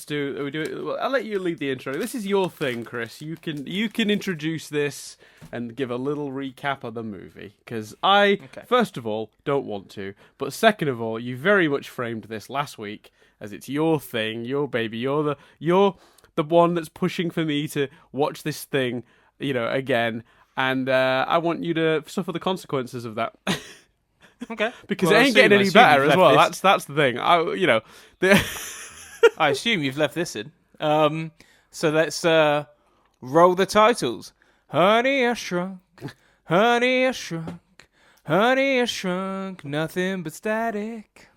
we do it. Well, I'll let you lead the intro. This is your thing, Chris. You can introduce this and give a little recap of the movie, because first of all, don't want to, but second of all, you very much framed this last week as it's your thing, your baby. You're the one that's pushing for me to watch this thing, again, and I want you to suffer the consequences of that. Okay. Because it ain't getting any better as well. That's the thing. I assume you've left this in. So let's roll the titles. Honey, I shrunk. Honey, I shrunk. Honey, I shrunk. Nothing but static.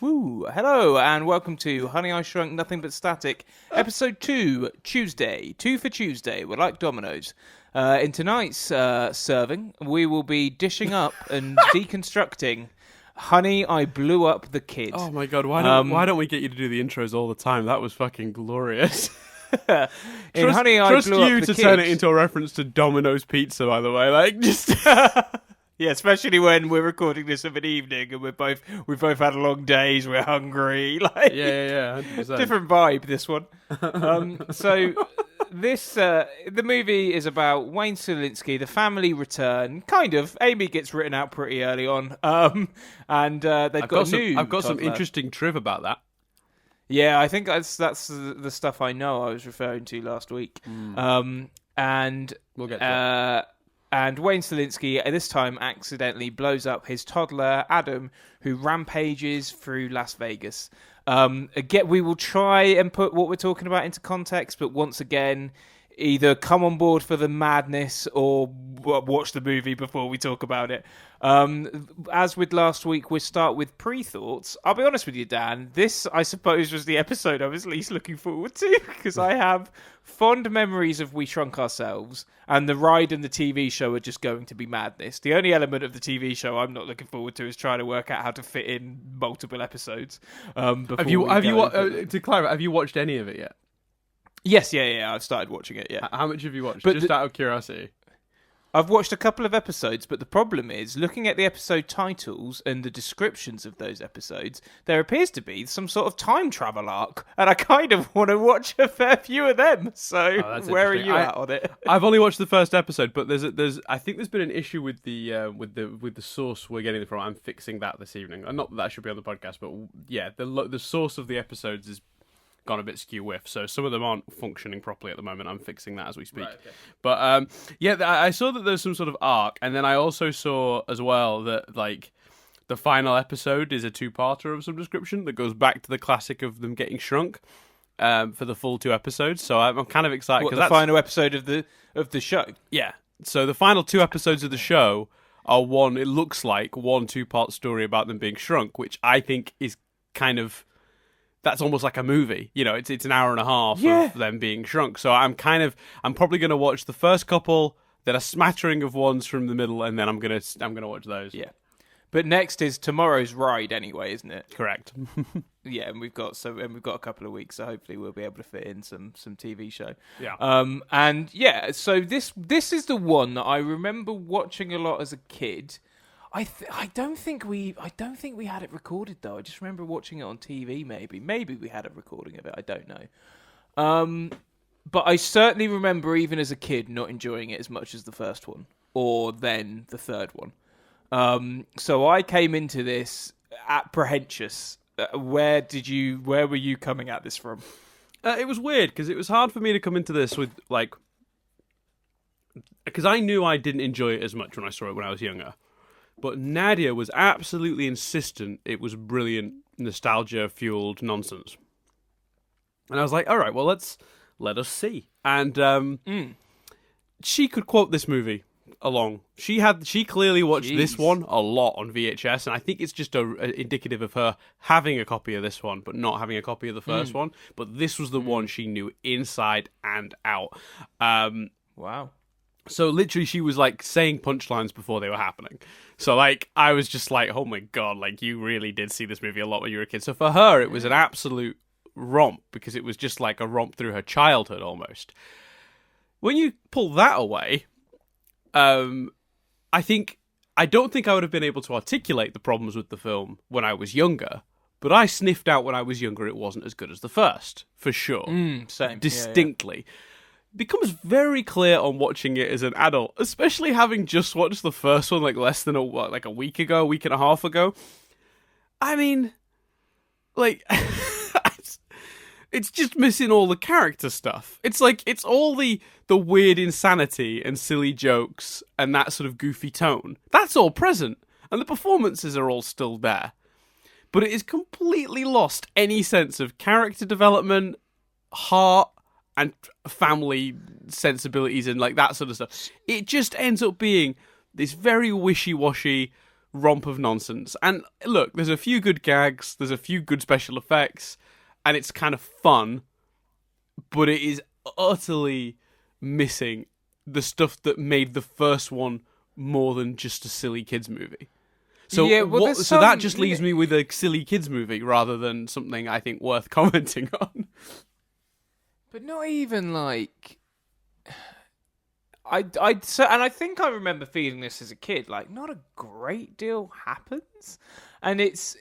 Woo. Hello, and welcome to Honey, I Shrunk Nothing But Static, Episode 2, Tuesday. 2 for Tuesday. We're like dominoes. In tonight's serving, we will be dishing up and deconstructing Honey, I Blew Up the Kid. Oh my god, why don't we get you to do the intros all the time? That was fucking glorious. Honey, I trust Blew Up you the to Kid. turn it into a reference to Domino's Pizza, by the way. Yeah, especially when we're recording this of an evening and we've both had long days, we're hungry. Yeah, 100%. Different vibe, this one. So this the movie is about Wayne Szalinski, the family return. Kind of. Amy gets written out pretty early on, and I've got some interesting triv about that. Yeah, I think that's the stuff I know I was referring to last week. And we'll get to that. And Wayne Szalinski, at this time, accidentally blows up his toddler, Adam, who rampages through Las Vegas. Again, we will try and put what we're talking about into context, but once again, either come on board for the madness or watch the movie before we talk about it. As with last week, we'll start with pre-thoughts. I'll be honest with you, Dan. This, I suppose, was the episode I was least looking forward to, because I have fond memories of We Shrunk Ourselves, and the ride and the TV show are just going to be madness. The only element of the TV show I'm not looking forward to is trying to work out how to fit in multiple episodes. To clarify, have you watched any of it yet? Yes, yeah, I've started watching it, yeah. How much have you watched? Just out of curiosity. I've watched a couple of episodes, but the problem is, looking at the episode titles and the descriptions of those episodes, there appears to be some sort of time travel arc, and I kind of want to watch a fair few of them. So, where are you at on it? I've only watched the first episode, but I think there's been an issue with the source we're getting it from. I'm fixing that this evening. Not that should be on the podcast, but yeah, the source of the episodes is gone a bit skew-whiff, so some of them aren't functioning properly at the moment. I'm fixing that as we speak. Right, okay. But I saw that there's some sort of arc, and then I also saw as well that the final episode is a two-parter of some description that goes back to the classic of them getting shrunk for the full 2 episodes. So I'm kind of excited because the final episode of the show. Yeah. So the final 2 episodes of the show are it looks like one 2-part story about them being shrunk, which I think is kind of. That's almost like a movie, it's an hour and a half of them being shrunk. So I'm probably going to watch the first couple, then a smattering of ones from the middle, and then I'm going to watch those. Yeah. But next is tomorrow's ride anyway, isn't it? Correct. Yeah, and we've got a couple of weeks, so hopefully we'll be able to fit in some TV show. Yeah. And yeah, so this is the one that I remember watching a lot as a kid. I don't think we had it recorded though. I just remember watching it on TV. Maybe we had a recording of it. I don't know. But I certainly remember even as a kid not enjoying it as much as the first one, or then the third one. So I came into this apprehensive. Where were you coming at this from? It was weird because it was hard for me to come into this with because I knew I didn't enjoy it as much when I saw it when I was younger. But Nadia was absolutely insistent it was brilliant, nostalgia-fueled nonsense. And I was like, all right, well, let us see. And she could quote this movie along. She clearly watched this one a lot on VHS, and I think it's just indicative of her having a copy of this one, but not having a copy of the first one. But this was the one she knew inside and out. Wow. So literally she was saying punchlines before they were happening. So I was just oh my god, you really did see this movie a lot when you were a kid. So for her it was an absolute romp because it was just a romp through her childhood almost. When you pull that away, I don't think I would have been able to articulate the problems with the film when I was younger, but I sniffed out when I was younger it wasn't as good as the first, for sure. Same. Distinctly. Becomes very clear on watching it as an adult, especially having just watched the first one like less than a week ago, a week and a half ago. I mean, like, it's just missing all the character stuff. It's like, it's all the weird insanity and silly jokes and that sort of goofy tone. That's all present, and the performances are all still there. But it has completely lost any sense of character development, heart, and family sensibilities and like that sort of stuff. It just ends up being this very wishy-washy romp of nonsense. And look, there's a few good gags, there's a few good special effects, and it's kind of fun, but it is utterly missing the stuff that made the first one more than just a silly kids movie. So so that just leaves me with a silly kids movie rather than something I think worth commenting on. But not even like and I think I remember feeling this as a kid. Like, not a great deal happens, and it's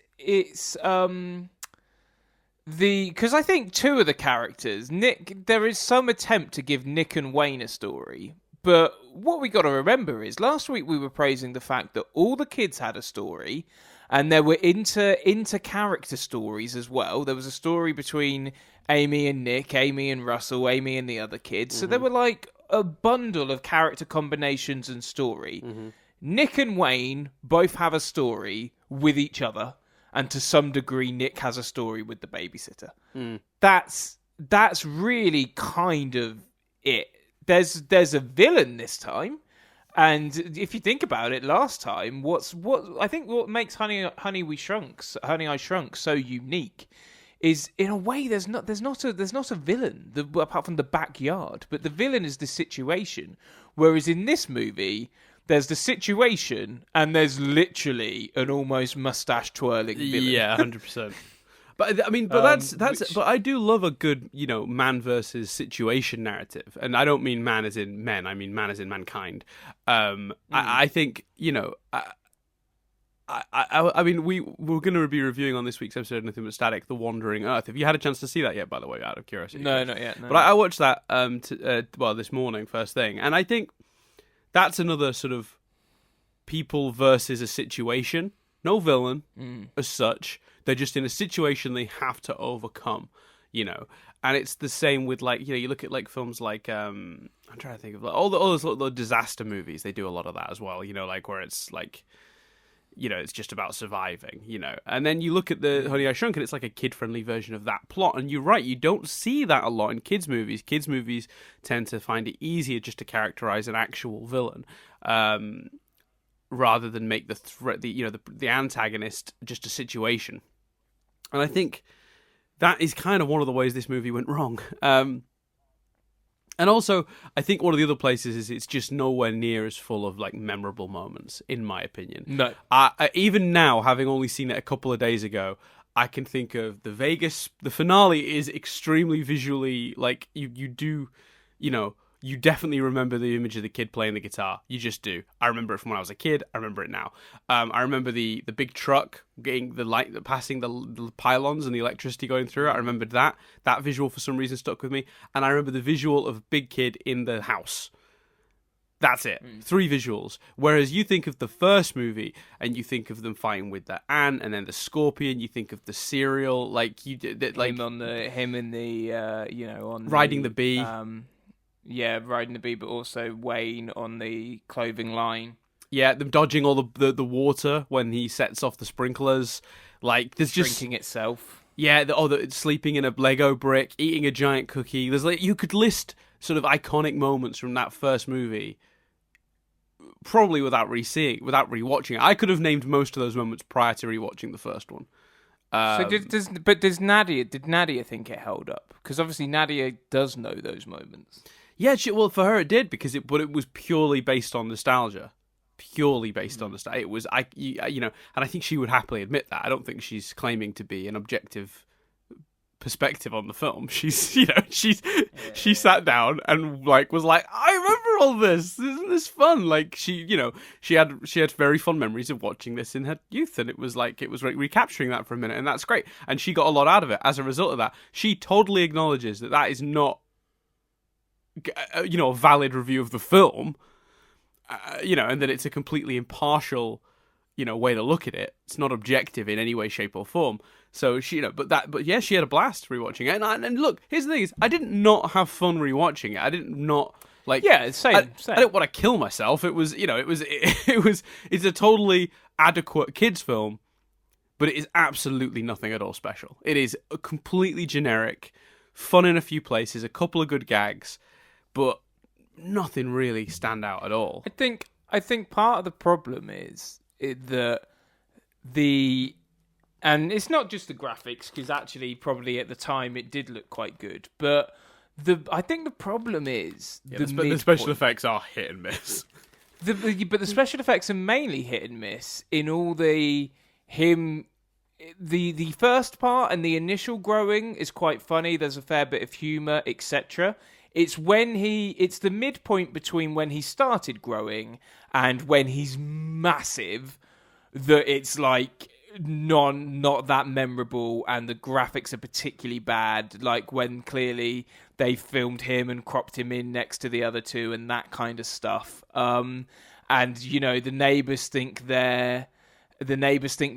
because I think two of the characters, Nick, there is some attempt to give Nick and Wayne a story. But what we got to remember is last week we were praising the fact that all the kids had a story, and there were inter-character stories as well. There was a story between Amy and Nick, Amy and Russell, Amy and the other kids. So there were like a bundle of character combinations and story. Nick and Wayne both have a story with each other, and to some degree Nick has a story with the babysitter. That's really kind of it. There's a villain this time. And if you think about it, last time, what makes Honey I Shrunk so unique is, in a way, there's not a villain apart from the backyard, but the villain is the situation. Whereas in this movie, there's the situation and there's literally an almost mustache twirling villain. Yeah, 100%. But I mean, but but I do love a good, man versus situation narrative, and I don't mean man as in men. I mean man as in mankind. I think I mean we're going to be reviewing on this week's episode of Nothing But Static, The Wandering Earth. Have you had a chance to see that yet? By the way, out of curiosity. No, not yet. No. But I watched that this morning, first thing, and I think that's another sort of people versus a situation. No villain as such. They're just in a situation they have to overcome, and it's the same with you look at like films like I'm trying to think of all the disaster movies. They do a lot of that as well, like where it's like, it's just about surviving, And then you look at the Honey I Shrunk, and it's like a kid-friendly version of that plot. And you're right, you don't see that a lot in kids movies. Kids movies tend to find it easier just to characterize an actual villain. Rather than make the threat, the antagonist just a situation. And I think that is kind of one of the ways this movie went wrong. And also, I think one of the other places is it's just nowhere near as full of like memorable moments, in my opinion. No. Even now, having only seen it a couple of days ago, I can think of the Vegas. The finale is extremely visually like you do, You definitely remember the image of the kid playing the guitar. You just do. I remember it from when I was a kid. I remember it now. I remember the big truck getting the light, passing the pylons and the electricity going through it. I remembered that. That visual for some reason stuck with me. And I remember the visual of big kid in the house. That's it. 3 visuals. Whereas you think of the first movie and you think of them fighting with the ant and then the scorpion. You think of the cereal, like you did, like him in the on riding the bee. Yeah, riding the bee, but also Wayne on the clothing line. Yeah, them dodging all the water when he sets off the sprinklers. Like, there's just drinking itself. Yeah, sleeping in a Lego brick, eating a giant cookie. There's you could list sort of iconic moments from that first movie, probably without rewatching it. I could have named most of those moments prior to rewatching the first one. Did Nadia think it held up? Because obviously Nadia does know those moments. Yeah, well, for her it did but it was purely based on nostalgia. Purely based on nostalgia. It was and I think she would happily admit that. I don't think she's claiming to be an objective perspective on the film. She sat down and like was like, I remember all this. Isn't this fun? Like she had very fond memories of watching this in her youth, and it was recapturing that for a minute, and that's great. And she got a lot out of it as a result of that. She totally acknowledges that is not, a valid review of the film, and that it's a completely impartial, way to look at it. It's not objective in any way, shape, or form. So she, but yeah, she had a blast rewatching it. And look, here's the thing: I didn't not have fun rewatching it. I didn't not like. Yeah, same. I didn't want to kill myself. It was, it's a totally adequate kids film, but it is absolutely nothing at all special. It is a completely generic, fun in a few places, a couple of good gags, but nothing really stand out at all. I think part of the problem is that and it's not just the graphics, because actually probably at the time it did look quite good, but I think the problem is the special effects are hit and miss. But the special effects are mainly hit and miss in all the first part, and the initial growing is quite funny. There's a fair bit of humour, etc. It's it's the midpoint between when he started growing and when he's massive that it's like not that memorable, and the graphics are particularly bad. Like when clearly they filmed him and cropped him in next to the other two and that kind of stuff. And the neighbours think they're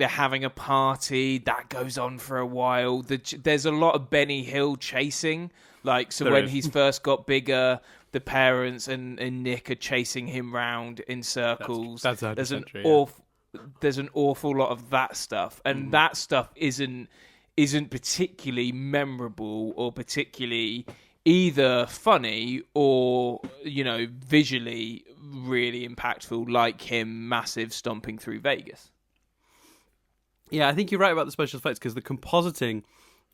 having a party that goes on for a while. There's a lot of Benny Hill chasing. Like, so when he's first got bigger, the parents and Nick are chasing him round in circles. There's an awful lot of that stuff, and that stuff isn't particularly memorable or particularly either funny or visually really impactful, like him massive stomping through Vegas. Yeah, I think you're right about the special effects, because the compositing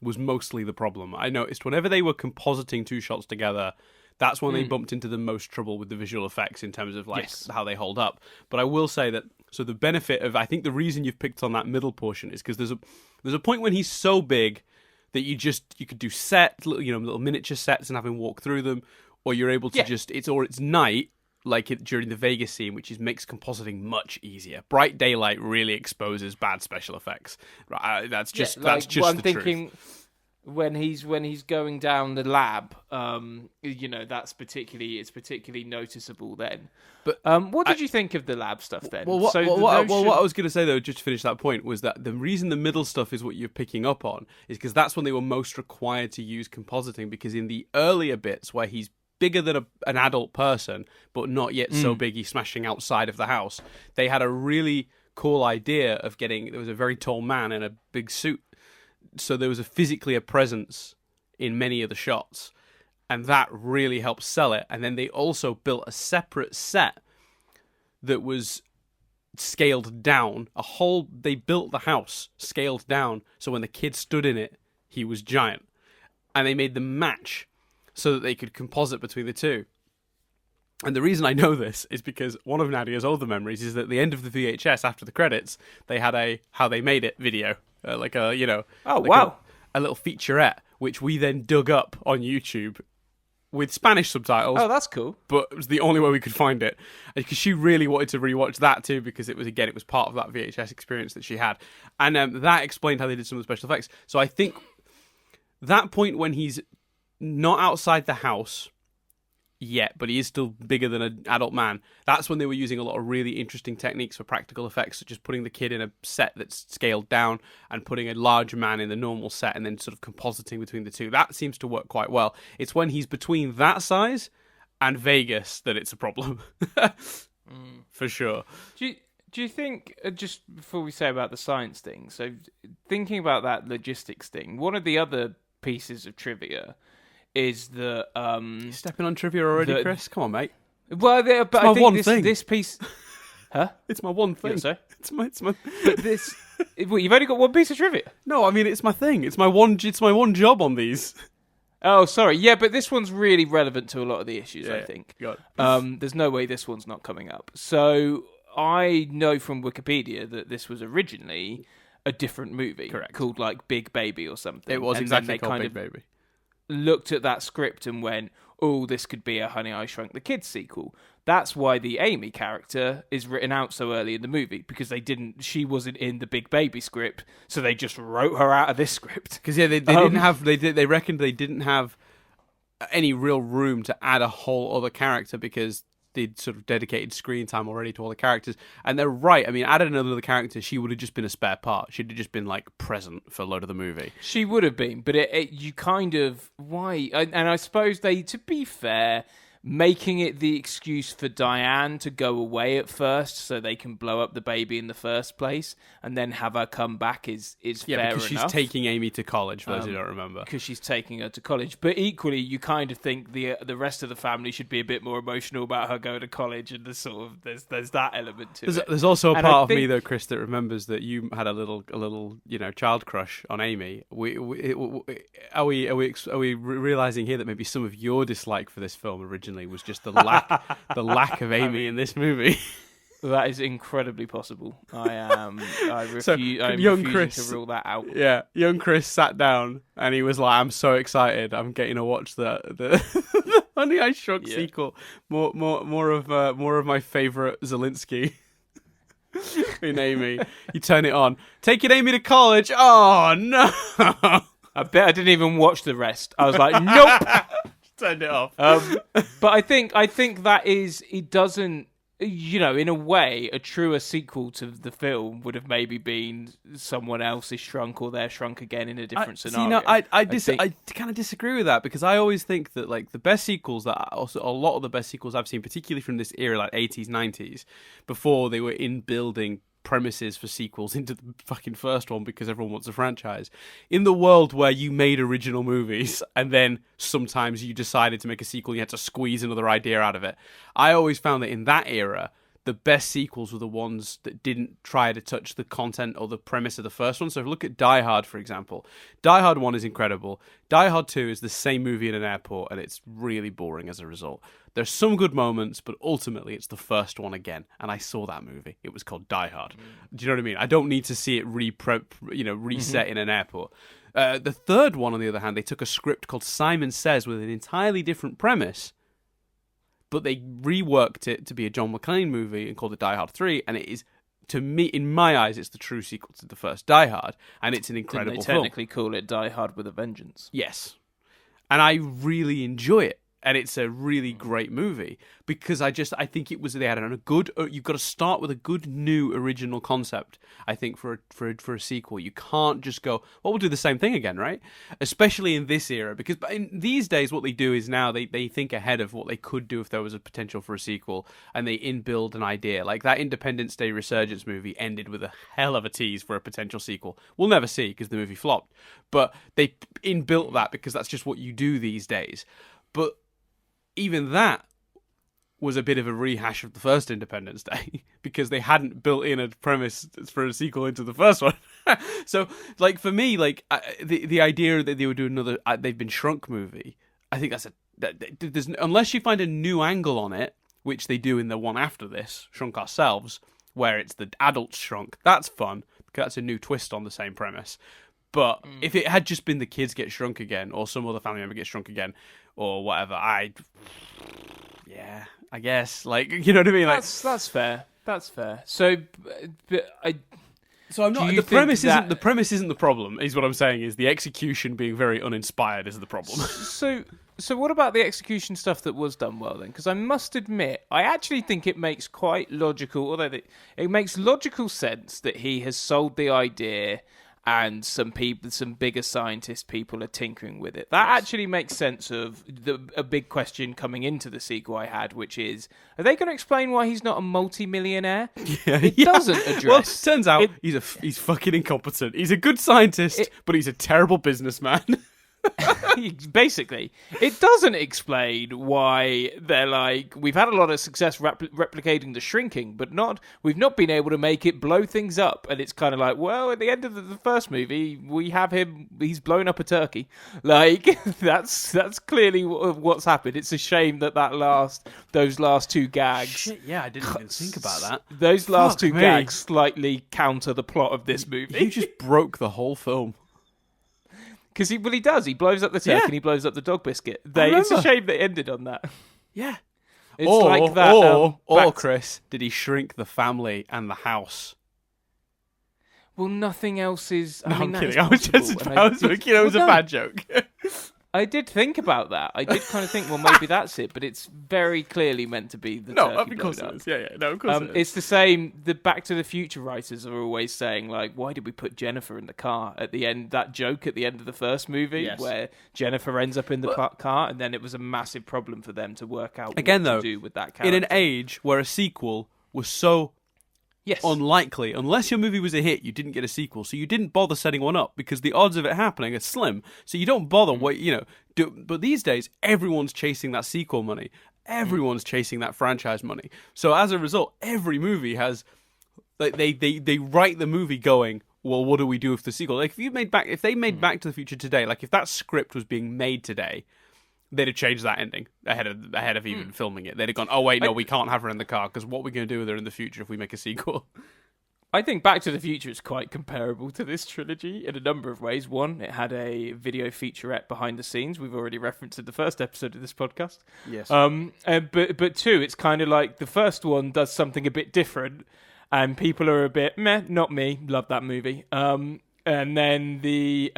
was mostly the problem. I noticed whenever they were compositing two shots together, that's when they bumped into the most trouble with the visual effects in terms of how they hold up. But I will say that, so the benefit of, I think the reason you've picked on that middle portion is because there's a point when he's so big that you could do little miniature sets and have him walk through them, or you're able to it's night, like during the Vegas scene, which makes compositing much easier. Bright daylight really exposes bad special effects. Right, that's just the truth. When he's going down the lab, it's particularly noticeable then. But what did you think of the lab stuff then? What I was going to say though, just to finish that point, was that the reason the middle stuff is what you're picking up on is because that's when they were most required to use compositing. Because in the earlier bits where he's bigger than an adult person, but not yet so big he's smashing outside of the house, they had a really cool idea of there was a very tall man in a big suit. So there was physically a presence in many of the shots, and that really helped sell it. And then they also built a separate set that was scaled down. They built the house scaled down, so when the kid stood in it, he was giant. And they made them match so that they could composite between the two. And the reason I know this is because one of Nadia's older memories is that at the end of the VHS, after the credits, they had a how they made it video. A little featurette, which we then dug up on YouTube with Spanish subtitles. Oh, that's cool. But it was the only way we could find it. Because she really wanted to rewatch that too, because it was part of that VHS experience that she had. And that explained how they did some of the special effects. So I think that point when he's not outside the house yet, but he is still bigger than an adult man, that's when they were using a lot of really interesting techniques for practical effects, such as putting the kid in a set that's scaled down and putting a larger man in the normal set and then sort of compositing between the two. That seems to work quite well. It's when he's between that size and Vegas that it's a problem. For sure. Do you think, just before we say about the science thing, so thinking about that logistics thing, one of the other pieces of trivia is that You're stepping on trivia already, Chris? Come on, mate. Well, but I think this piece, huh? It's my one thing. So? It's my. But this, well, you've only got one piece of trivia. No, I mean it's my thing. It's my one job on these. Oh, sorry. Yeah, but this one's really relevant to a lot of the issues. Yeah, I think. got it. There's no way this one's not coming up. So I know from Wikipedia that this was originally a different movie. Correct. Called like Big Baby or something. It was And exactly then they called kind Big of Baby. looked at that script and went, oh, this could be a Honey, I Shrunk the Kids sequel. That's why the Amy character is written out so early in the movie, because she wasn't in the Big Baby script, so they just wrote her out of this script. Because they didn't have they reckoned they didn't have any real room to add a whole other character because they'd sort of dedicated screen time already to all the characters. And they're right. I mean, added another character, she would have just been a spare part. She'd have just been like present for a load of the movie. She would have been, but you kind of why? And I suppose they, to be fair, making it the excuse for Diane to go away at first so they can blow up the baby in the first place and then have her come back is fair enough. Because she's taking Amy to college, for those who don't remember. Because she's taking her to college. But equally, you kind of think the rest of the family should be a bit more emotional about her going to college, and there's that element to it. There's also a part of me, though, Chris, that remembers that you had a little child crush on Amy. Are we realizing here that maybe some of your dislike for this film originally was just the lack of Amy in this movie? That is incredibly possible. I'm refusing to rule that out. Yeah, young Chris sat down and he was like, "I'm so excited! I'm getting to watch the Honey I Shrunk sequel. More of my favorite Zelensky." In Amy, you turn it on, taking Amy to college. Oh no! I bet I didn't even watch the rest. I was like, nope. Turned it off. But I think that it doesn't, in a way, a truer sequel to the film would have maybe been someone else's Shrunk or their Shrunk Again in a different scenario. I kind of disagree with that, because I always think that like the best sequels, that also a lot of the best sequels I've seen, particularly from this era, like 80s, 90s, before they were in building premises for sequels into the fucking first one because everyone wants a franchise. In the world where you made original movies and then sometimes you decided to make a sequel and you had to squeeze another idea out of it, I always found that in that era the best sequels were the ones that didn't try to touch the content or the premise of the first one. So if you look at Die Hard, for example, Die Hard 1 is incredible. Die Hard 2 is the same movie in an airport, and it's really boring as a result. There's some good moments, but ultimately it's the first one again. And I saw that movie. It was called Die Hard. Do you know what I mean? I don't need to see it reset in an airport. The third one, on the other hand, they took a script called Simon Says with an entirely different premise, but they reworked it to be a John McClane movie and called it Die Hard 3, and it is, to me, in my eyes, it's the true sequel to the first Die Hard, and it's an incredible film. Didn't they technically call it Die Hard with a Vengeance? Yes. And I really enjoy it. And it's a really great movie because I think it was, they had a good. You've got to start with a good new original concept. I think for a sequel, you can't just go, well, we'll do the same thing again, right? Especially in this era, because in these days, what they do is now they think ahead of what they could do if there was a potential for a sequel, and they inbuild an idea. Like that Independence Day Resurgence movie ended with a hell of a tease for a potential sequel. We'll never see because the movie flopped, but they inbuilt that because that's just what you do these days. But even that was a bit of a rehash of the first Independence Day because they hadn't built in a premise for a sequel into the first one. So, like, for me, like, the idea that they would do another They've Been Shrunk movie, I think there's, unless you find a new angle on it, which they do in the one after this, Shrunk Ourselves, where it's the adults shrunk, that's fun because that's a new twist on the same premise. But if it had just been the kids get shrunk again, or some other family member gets shrunk again, or whatever, I guess, like, you know what I mean? Like, that's fair. That's fair. So, I'm not. The premise isn't the problem. Is what I'm saying is the execution being very uninspired is the problem. So what about the execution stuff that was done well then? Because I must admit, I actually think it makes quite logical, although it makes logical sense that he has sold the idea and some bigger scientist people are tinkering with it. That actually makes sense of a big question coming into the sequel I had, which is, are they going to explain why he's not a multi-millionaire? It doesn't address. Well, it turns out he's fucking incompetent. He's a good scientist, but he's a terrible businessman. Basically, it doesn't explain why they're like, we've had a lot of success replicating the shrinking, but we've not been able to make it blow things up. And it's kind of like, well, at the end of the first movie, we have he's blown up a turkey. Like, that's clearly what's happened. It's a shame that those last two gags. Shit, yeah, I didn't even think about that. Those last two gags slightly counter the plot of this movie. You just broke the whole film. Because he does. He blows up the turkey and he blows up the dog biscuit. It's a shame they ended on that. Yeah. It's like that. Or Chris, did he shrink the family and the house? Well, nothing else is. I'm kidding. I was thinking it was a bad joke. I did think about that. I did kind of think, well, maybe that's it, but it's very clearly meant to be the turkey of course blown it is. Yeah, no, of course it is. It's the same. The Back to the Future writers are always saying, like, why did we put Jennifer in the car at the end? That joke at the end of the first movie where Jennifer ends up in the car, and then it was a massive problem for them to work out what to do with that character. In an age where a sequel was so unlikely, unless your movie was a hit, you didn't get a sequel, so you didn't bother setting one up because the odds of it happening are slim. So you don't bother. But these days, everyone's chasing that sequel money. Everyone's chasing that franchise money. So as a result, every movie has they write the movie going, well, what do we do with the sequel? Like if they made Back to the Future today, like if that script was being made today, they'd have changed that ending ahead of even filming it. They'd have gone, oh wait, no, we can't have her in the car because what are we going to do with her in the future if we make a sequel? I think Back to the Future is quite comparable to this trilogy in a number of ways. One, it had a video featurette behind the scenes. We've already referenced in the first episode of this podcast. Yes. But two, it's kind of like the first one does something a bit different, and people are a bit meh. Not me. Love that movie. And then the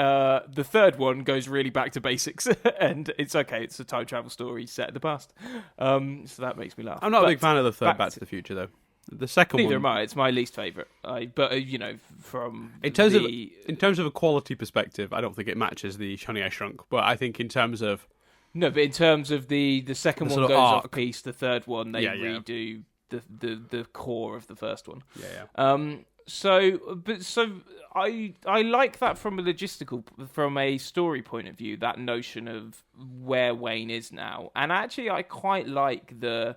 third one goes really back to basics, and it's okay. It's a time travel story set in the past, so that makes me laugh. I'm not a big fan of the third Back to the Future, though. The second Neither one, am I. It's my least favorite. From in terms of a quality perspective, I don't think it matches the Honey I Shrunk. But I think in terms of the second one goes off piece. The third one they redo the core of the first one. Yeah. So I like that from a story point of view, that notion of where Wayne is now. And actually I quite like the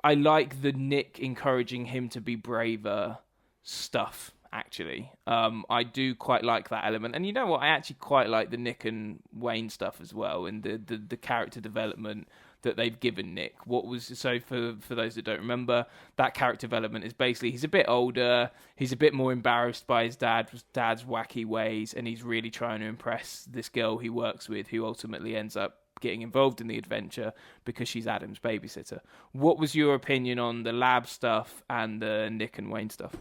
Nick encouraging him to be braver stuff, actually. I do quite like that element. And you know what? I actually quite like the Nick and Wayne stuff as well, and the character development that they've given Nick. For those that don't remember, that character development is basically he's a bit older, he's a bit more embarrassed by his dad's wacky ways, and he's really trying to impress this girl he works with, who ultimately ends up getting involved in the adventure because she's Adam's babysitter. What was your opinion on the lab stuff and the Nick and Wayne stuff?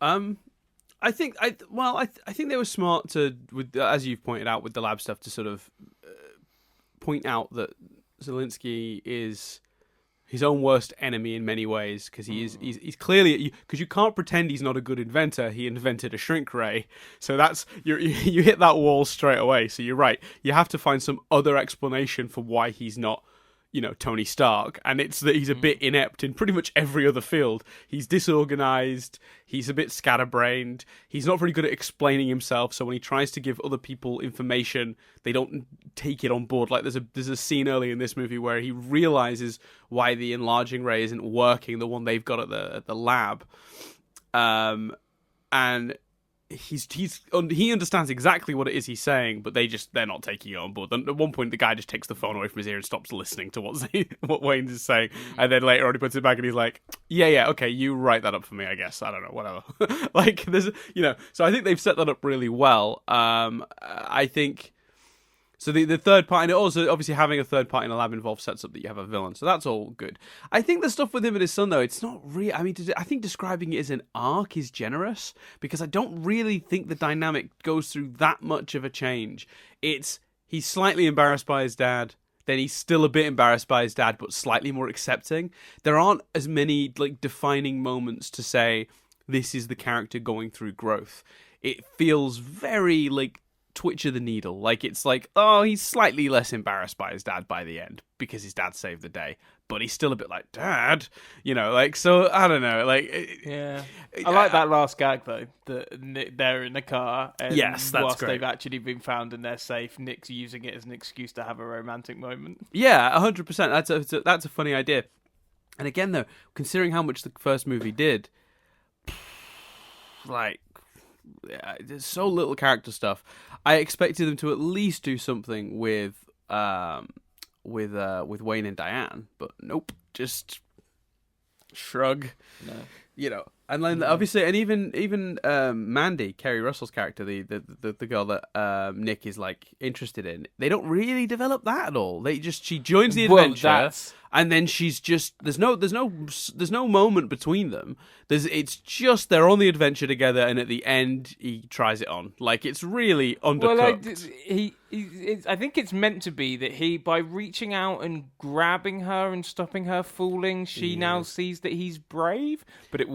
I think they were smart to, as you've pointed out, with the lab stuff, to sort of point out that Zelensky is his own worst enemy in many ways, because he's clearly, because you can't pretend he's not a good inventor. He invented a shrink ray, so that's you hit that wall straight away. So you're right, you have to find some other explanation for why he's not, Tony Stark, and it's that he's a bit inept in pretty much every other field. He's disorganized, he's a bit scatterbrained, he's not very good at explaining himself, so when he tries to give other people information, they don't take it on board. Like there's a scene early in this movie where he realizes why the enlarging ray isn't working, the one they've got at the lab, and he understands exactly what it is he's saying, but they're not taking it on board. At one point, the guy just takes the phone away from his ear and stops listening to what Wayne is saying, and then later on he puts it back and he's like, yeah, okay, you write that up for me, I guess. I don't know, whatever. Like there's, so I think they've set that up really well. I think. So the third part, and also obviously having a third part in a lab involved sets up that you have a villain, so that's all good. I think the stuff with him and his son, though, it's not really. I mean, I think describing it as an arc is generous, because I don't really think the dynamic goes through that much of a change. He's slightly embarrassed by his dad, then he's still a bit embarrassed by his dad, but slightly more accepting. There aren't as many defining moments to say this is the character going through growth. It feels very twitch of the needle. Like, it's like, oh, he's slightly less embarrassed by his dad by the end because his dad saved the day, but he's still a bit like, Dad, like, so I don't know, like, yeah. I like that last gag though, that they're in the car, and yes, that's whilst great. they've actually been found and they're safe, Nick's using it as an excuse to have a romantic moment. Yeah, 100%. That's a funny idea. And again, though, considering how much the first movie did, like, there's so little character stuff. I expected them to at least do something with Wayne and Diane, but nope, just shrug. No. And then obviously, and even Mandy, Kerry Russell's character, the girl that Nick is like interested in, they don't really develop that at all. She joins the adventure, and then she's just there's no moment between them. It's just they're on the adventure together, and at the end he tries it on. Like, it's really undercooked. I think it's meant to be that he, by reaching out and grabbing her and stopping her falling, she now sees that he's brave. But that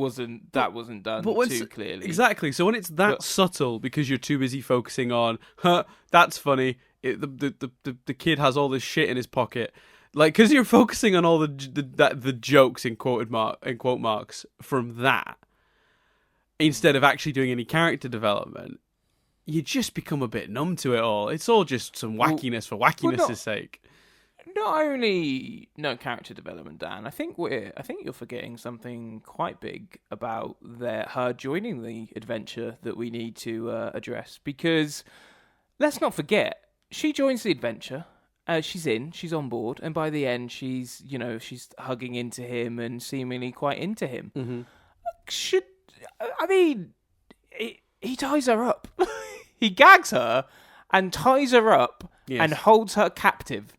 wasn't done too clearly. Exactly. So when it's subtle, because you're too busy focusing on, that's funny. The kid has all this shit in his pocket. Like, because you're focusing on all the jokes in quote marks from that, instead of actually doing any character development, you just become a bit numb to it all. It's all just some wackiness for wackiness' sake. Not only no character development, Dan. I think you're forgetting something quite big about her joining the adventure that we need to address. Because let's not forget, she joins the adventure. She's on board, and by the end, she's hugging into him and seemingly quite into him. Mm-hmm. He ties her up. He gags her and ties her up and holds her captive.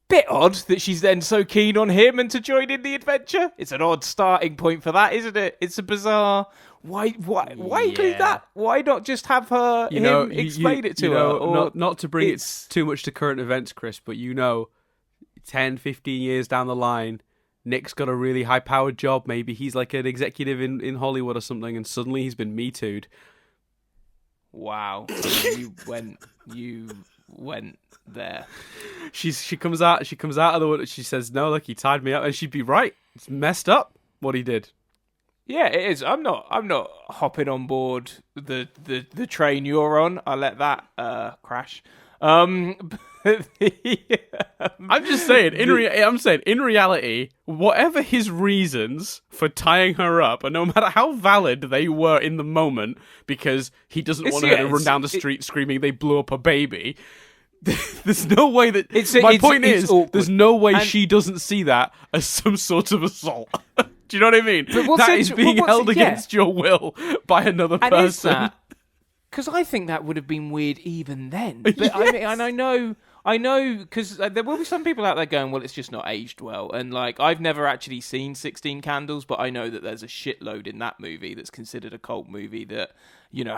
Bit odd that she's then so keen on him and to join in the adventure. It's an odd starting point for that, isn't it? It's a bizarre. Why include that? Why not just have her explain it to her? Or not to bring it too much to current events, Chris, but 10, 15 years down the line, Nick's got a really high-powered job. Maybe he's like an executive in Hollywood or something, and suddenly he's been Me Too'd. Wow, you went there. She comes out of the wood. She says, "No, look, he tied me up," and she'd be right. It's messed up what he did. Yeah, it is. I'm not hopping on board the train you're on. I'll let that crash. I'm just saying. In reality, whatever his reasons for tying her up, and no matter how valid they were in the moment, because he doesn't want her to run down the street screaming they blew up a baby. There's no way that. There's no way she doesn't see that as some sort of assault. Do you know what I mean? That is being held against your will by another person. Because I think that would have been weird even then. But yes. I know, because there will be some people out there going, well, it's just not aged well. And, like, I've never actually seen 16 Candles, but I know that there's a shitload in that movie that's considered a cult movie that,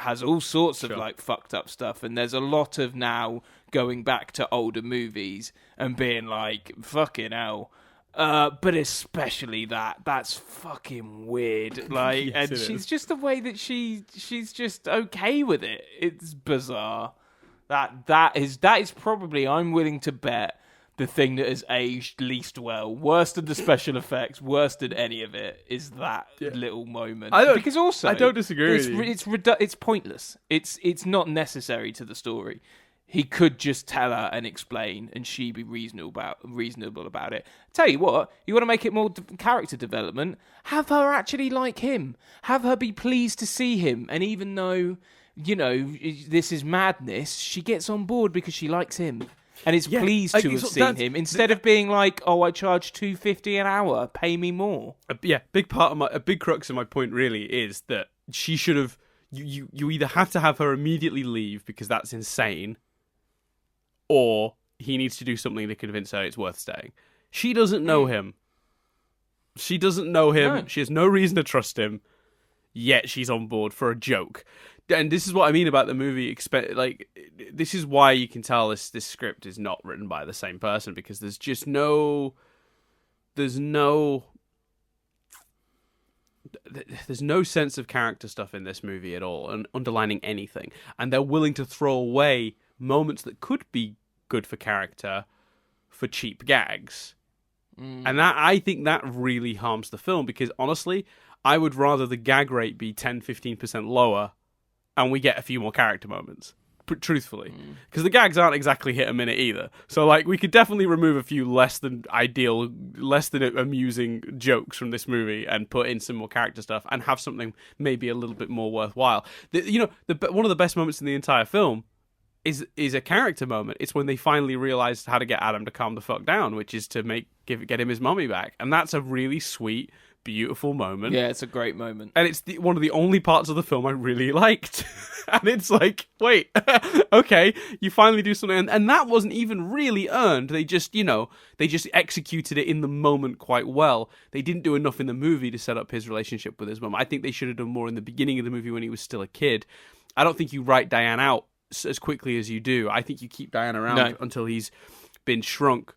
has all sorts of, like, fucked up stuff. And there's a lot of now going back to older movies and being like, fucking hell. But especially that's fucking weird. Like, yes, and she's just the way that she's just okay with it. It's bizarre. That is probably, I'm willing to bet, the thing that has aged least well, worse than the special effects, worse than any of it, is that little moment. I don't disagree with you. It's pointless. It's not necessary to the story. He could just tell her and explain, and she be reasonable about it. Tell you what, you want to make it more character development? Have her actually like him. Have her be pleased to see him, and even though this is madness, she gets on board because she likes him and is pleased to have seen him, instead of being like, "Oh, I charge $2.50 an hour. Pay me more." Big crux of my point really is that she should have. You either have to have her immediately leave because that's insane, or he needs to do something to convince her it's worth staying. She doesn't know him. No. She has no reason to trust him, yet she's on board for a joke. And this is what I mean about the movie. This is why you can tell this script is not written by the same person, because there's there's no sense of character stuff in this movie at all, and underlining anything. And they're willing to throw away moments that could be good for character for cheap gags. And I think that really harms the film, because honestly, I would rather the gag rate be 10-15% lower and we get a few more character moments, truthfully. Because the gags aren't exactly hit a minute either. So, like, we could definitely remove a few less than ideal, less than amusing jokes from this movie and put in some more character stuff and have something maybe a little bit more worthwhile. One of the best moments in the entire film is a character moment. It's when they finally realize how to get Adam to calm the fuck down, which is to get him his mummy back. And that's a really sweet, beautiful moment. Yeah, it's a great moment. And it's one of the only parts of the film I really liked. And it's like, wait, okay, you finally do something. And that wasn't even really earned. They just executed it in the moment quite well. They didn't do enough in the movie to set up his relationship with his mum. I think they should have done more in the beginning of the movie when he was still a kid. I don't think you write Diane out as quickly as you do. I think you keep Diane around until he's been shrunk,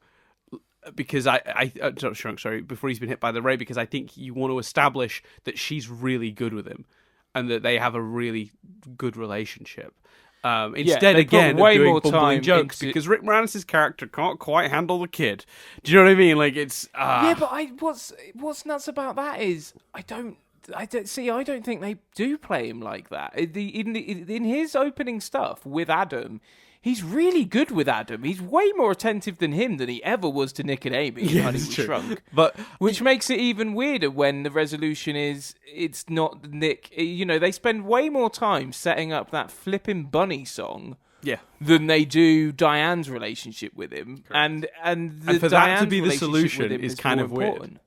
because not shrunk, sorry, before he's been hit by the ray, because I think you want to establish that she's really good with him and that they have a really good relationship. Instead, again, way of doing more time jokes, because Rick Moranis' character can't quite handle the kid. Do you know what I mean? Like, it's yeah, but what's nuts about that is I don't think they do play him like that. In his opening stuff with Adam, he's really good with Adam. He's way more attentive than he ever was to Nick and Amy in Honey We Shrunk. Which makes it even weirder when the resolution is it's not Nick. You know, they spend way more time setting up that flippin' bunny song. Yeah, than they do Diane's relationship with him. And for Diane's that to be the solution is kind of important. Weird.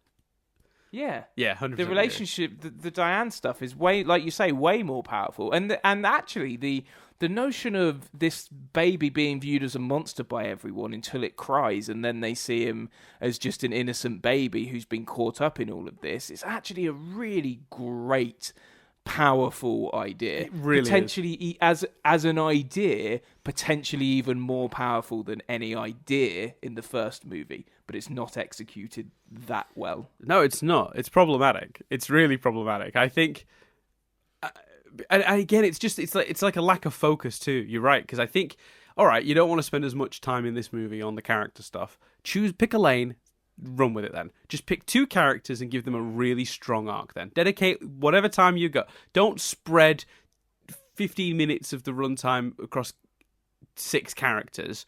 Yeah, 100%. The relationship, the Diane stuff is way, like you say, way more powerful. And actually, the notion of this baby being viewed as a monster by everyone until it cries, and then they see him as just an innocent baby who's been caught up in all of this, is actually a really great, powerful idea. It really potentially is. As an idea, potentially even more powerful than any idea in the first movie. But it's not executed that well. No, it's not. It's problematic. It's really problematic. I think, and again, it's like a lack of focus too. You're right, because I think, all right, you don't want to spend as much time in this movie on the character stuff. Pick a lane, run with it. Then just pick two characters and give them a really strong arc. Then dedicate whatever time you got. Don't spread 15 minutes of the runtime across 6 characters.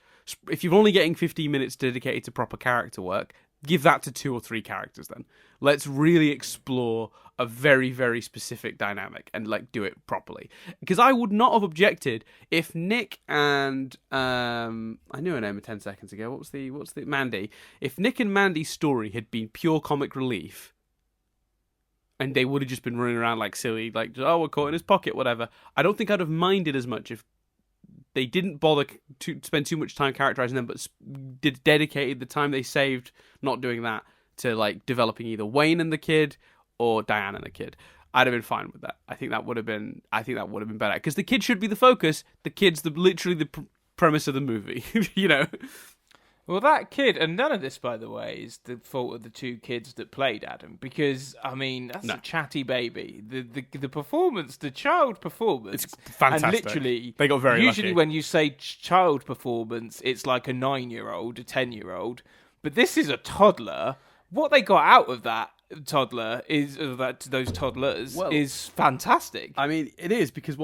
If you're only getting 15 minutes dedicated to proper character work, give that to 2 or 3 characters then. Let's really explore a very, very specific dynamic and do it properly. Because I would not have objected if Nick and I knew her name 10 seconds ago. What's the Mandy? If Nick and Mandy's story had been pure comic relief, and they would have just been running around like silly, we're caught in his pocket, whatever. I don't think I'd have minded as much if they didn't bother to spend too much time characterizing them, but dedicated the time they saved not doing that to developing either Wayne and the kid or Diane and the kid. I'd have been fine with that. I think that would have been better, because the kid should be the focus. The kid's literally the premise of the movie. You know. Well, that kid, and none of this, by the way, is the fault of the 2 kids that played Adam, because, I mean, that's a chatty baby. The performance, the child performance... It's fantastic. And literally... They got very usually lucky. When you say child performance, it's like a 9-year-old, a 10-year-old. But this is a toddler. What they got out of that toddler those toddlers is fantastic. I mean, it is, because,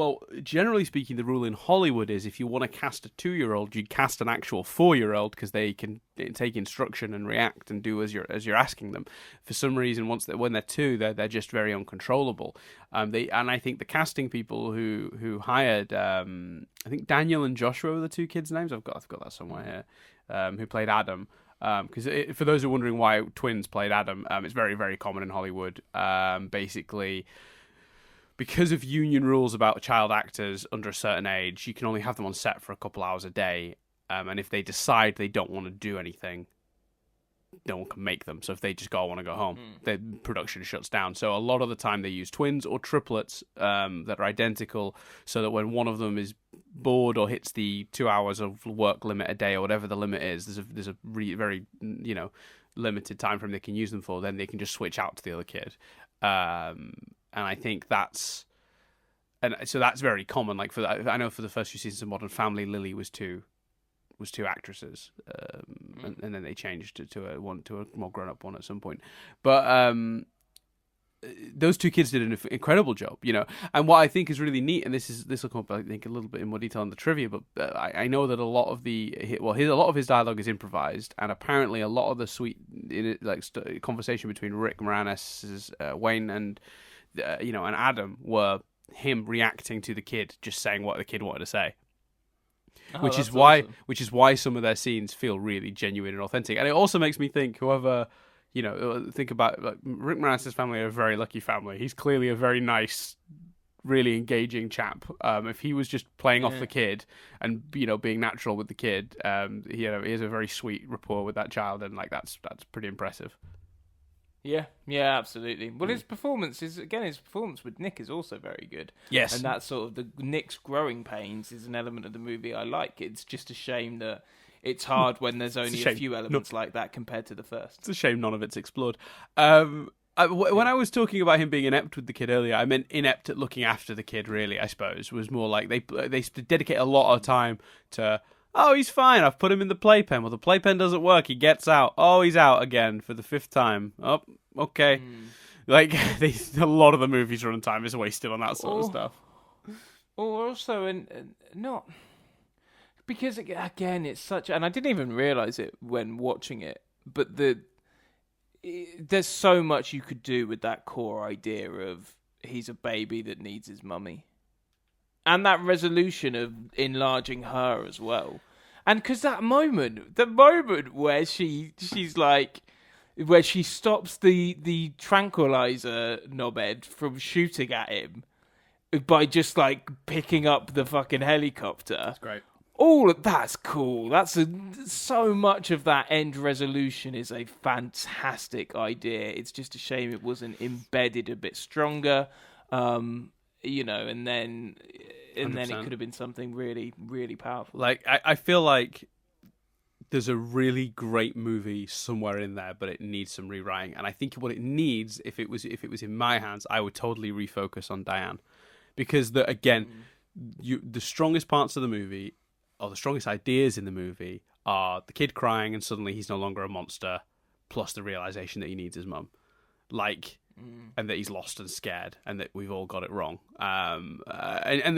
generally speaking, the rule in Hollywood is if you want to cast a 2-year-old, you cast an actual 4-year-old, because they can take instruction and react and do as you're asking them. For some reason, when they're 2, they're just very uncontrollable. I think the casting people who hired, I think Daniel and Joshua were the 2 kids' names. I've got that somewhere here. Who played Adam. Because for those who are wondering why twins played Adam, it's very, very common in Hollywood. Basically, because of union rules about child actors under a certain age, you can only have them on set for a couple hours a day. And if they decide they don't want to do anything, no one can make them. So if they just want to go home, the production shuts down. So a lot of the time they use twins or triplets that are identical, so that when one of them is bored or hits the 2 hours of work limit a day or whatever the limit is, there's a very limited time frame they can use them for. Then they can just switch out to the other kid. and I think that's very common. Like I know for the first few seasons of Modern Family, Lily was two actresses, and then they changed to a more grown up one at some point. But those two kids did an incredible job, And what I think is really neat, and this will come up, I think, a little bit in more detail in the trivia, but I know that a lot of his dialogue is improvised, and apparently a lot of the sweet conversation between Rick Moranis' Wayne and and Adam were him reacting to the kid, just saying what the kid wanted to say. Which is why some of their scenes feel really genuine and authentic. And it also makes me think, think about, like, Rick Moranis' family are a very lucky family. He's clearly a very nice, really engaging chap. If he was just playing off the kid and being natural with the kid, he has a very sweet rapport with that child, and that's pretty impressive. Yeah, absolutely. Well, his performance with Nick is also very good. Yes. And that sort of the Nick's growing pains is an element of the movie I like. It's just a shame that it's hard when there's only a few elements like that compared to the first. It's a shame none of it's explored. When I was talking about him being inept with the kid earlier, I meant inept at looking after the kid, really, I suppose. Was more like they dedicate a lot of time to... Oh, he's fine. I've put him in the playpen. Well, the playpen doesn't work. He gets out. Oh, he's out again for the 5th time. Oh, okay. A lot of the movie's runtime is wasted on that sort of stuff. Or also, not... Because, again, it's such... And I didn't even realise it when watching it, but there's so much you could do with that core idea of he's a baby that needs his mummy. And that resolution of enlarging her as well. And because the moment where she's like, where she stops the tranquilizer knobhead from shooting at him by just like picking up the fucking helicopter. That's great. That's cool. So much of that end resolution is a fantastic idea. It's just a shame it wasn't embedded a bit stronger. And then it could have been something really, really powerful. Like, I feel like there's a really great movie somewhere in there, but it needs some rewriting. And I think what it needs, if it was in my hands, I would totally refocus on Diane, because the strongest parts of the movie, or the strongest ideas in the movie, are the kid crying and suddenly he's no longer a monster, plus the realization that he needs his mum. And that he's lost and scared, and that we've all got it wrong. And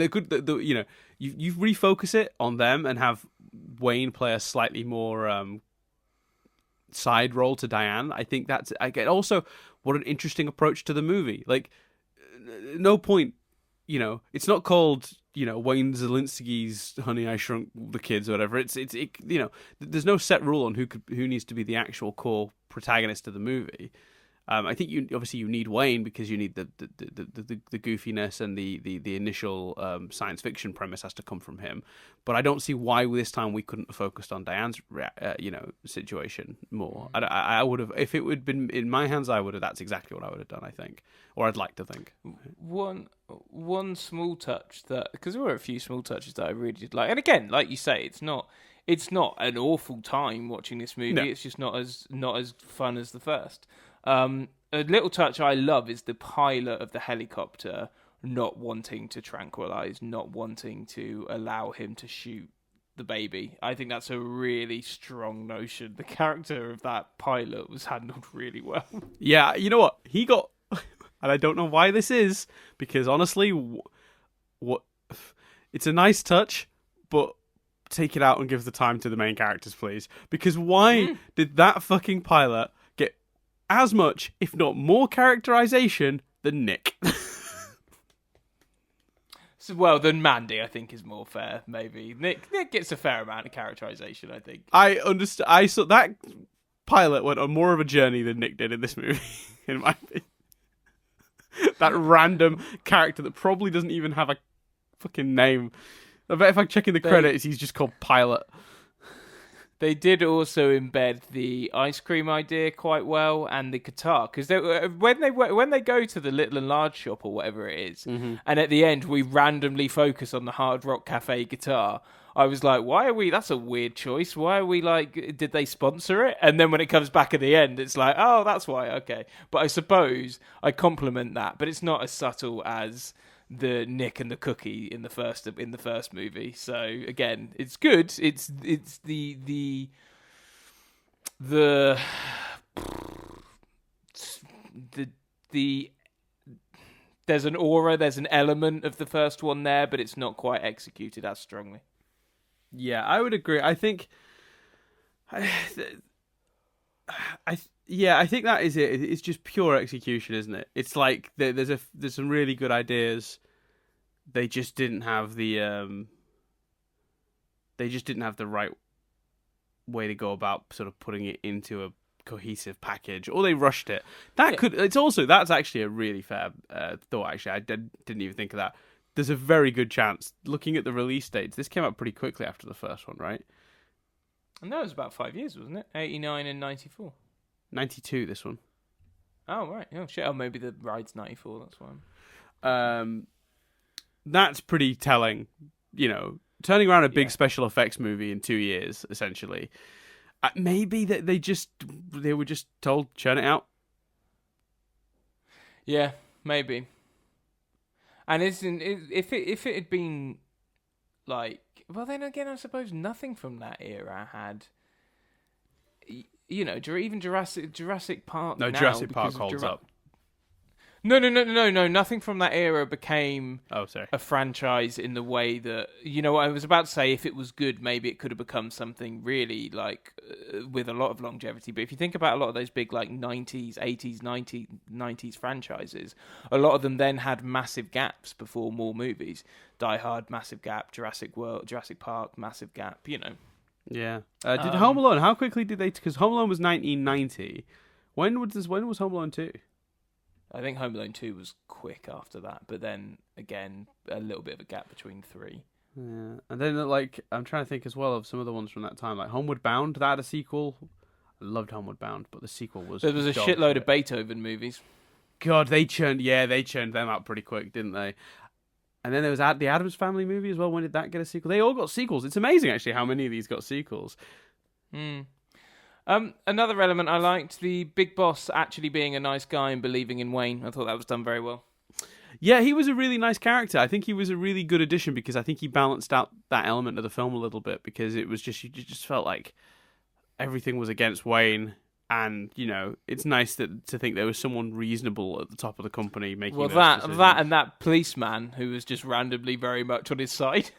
the good, you refocus it on them and have Wayne play a slightly more side role to Diane. I think that's also what an interesting approach to the movie. Like, no point, it's not called Wayne Zelinsky's Honey I Shrunk the Kids or whatever. It's there's no set rule on who needs to be the actual core protagonist of the movie. I think you need Wayne because you need the goofiness, and the initial science fiction premise has to come from him. But I don't see why this time we couldn't have focused on Diane's situation more. I would have, if it would been in my hands, that's exactly what I would have done, I think, or I'd like to think. One small touch because there were a few small touches that I really did like, and again, like you say, it's not an awful time watching this movie. No. It's just not as fun as the first. A little touch I love is the pilot of the helicopter not wanting to tranquilize, not wanting to allow him to shoot the baby. I think that's a really strong notion. The character of that pilot was handled really well. Yeah, you know what? He got... And I don't know why this is, because honestly, it's a nice touch, but take it out and give the time to the main characters, please. Because why did that fucking pilot get as much, if not more, characterization than Nick? Well, than Mandy, I think, is more fair, maybe. Nick gets a fair amount of characterization, I think. I understand. I saw that pilot went on more of a journey than Nick did in this movie, in my opinion. That random character that probably doesn't even have a fucking name. I bet if I check in the credits, he's just called Pilot. They did also embed the ice cream idea quite well and the guitar because when they go to the Little and Large shop or whatever it is, Mm-hmm. and at the end we randomly focus on the Hard Rock Cafe guitar. I was like, why are we? That's a weird choice. Why are we like? Did they sponsor it? And then when it comes back at the end, it's like, oh, that's why. Okay, but I suppose I compliment that, but it's not as subtle as the Nick and the cookie in the first movie. So again, it's good. It's the the there's an aura, there's an element of the first one there, but it's not quite executed as strongly. Yeah, I would agree. I think, I think that is it. It's just pure execution, isn't it? It's like there's some really good ideas. They just didn't have the right way to go about sort of putting it into a cohesive package, or they rushed it. That's actually a really fair thought. Actually, I didn't even think of that. There's a very good chance, looking at the release dates, this came out pretty quickly after the first one, right? And that was about 5 years, wasn't it? 89 and 94. 92, this one. Oh, right. Oh, shit. Oh, maybe the ride's 94, that's why. That's pretty telling, turning around a big special effects movie in 2 years, essentially. Maybe that they were just told, churn it out. Yeah, maybe. And if it had been like, well, then again, I suppose nothing from that era had, even Jurassic Park. No, now, Jurassic Park holds up. No. Nothing from that era became a franchise in the way that, I was about to say if it was good, maybe it could have become something really like with a lot of longevity. But if you think about a lot of those big like 90s, 80s, 90s franchises, a lot of them then had massive gaps before more movies. Die Hard, massive gap. Jurassic Park, massive gap. Yeah. Did Home Alone? How quickly did they? Because Home Alone was 1990. When was Home Alone 2? I think Home Alone 2 was quick after that, but then, again, a little bit of a gap between 3. Yeah, and then, I'm trying to think as well of some of the ones from that time, like Homeward Bound, that had a sequel. I loved Homeward Bound, but the sequel was... There was a shitload of Beethoven movies. God, they churned them out pretty quick, didn't they? And then there was the Addams Family movie as well. When did that get a sequel? They all got sequels. It's amazing, actually, how many of these got sequels. Another element I liked, the big boss actually being a nice guy and believing in Wayne. I thought that was done very well. Yeah, he was a really nice character. I think he was a really good addition because I think he balanced out that element of the film a little bit because it was just, you just felt like everything was against Wayne. And, it's nice to think there was someone reasonable at the top of the company making those decisions. That and that policeman who was just randomly very much on his side.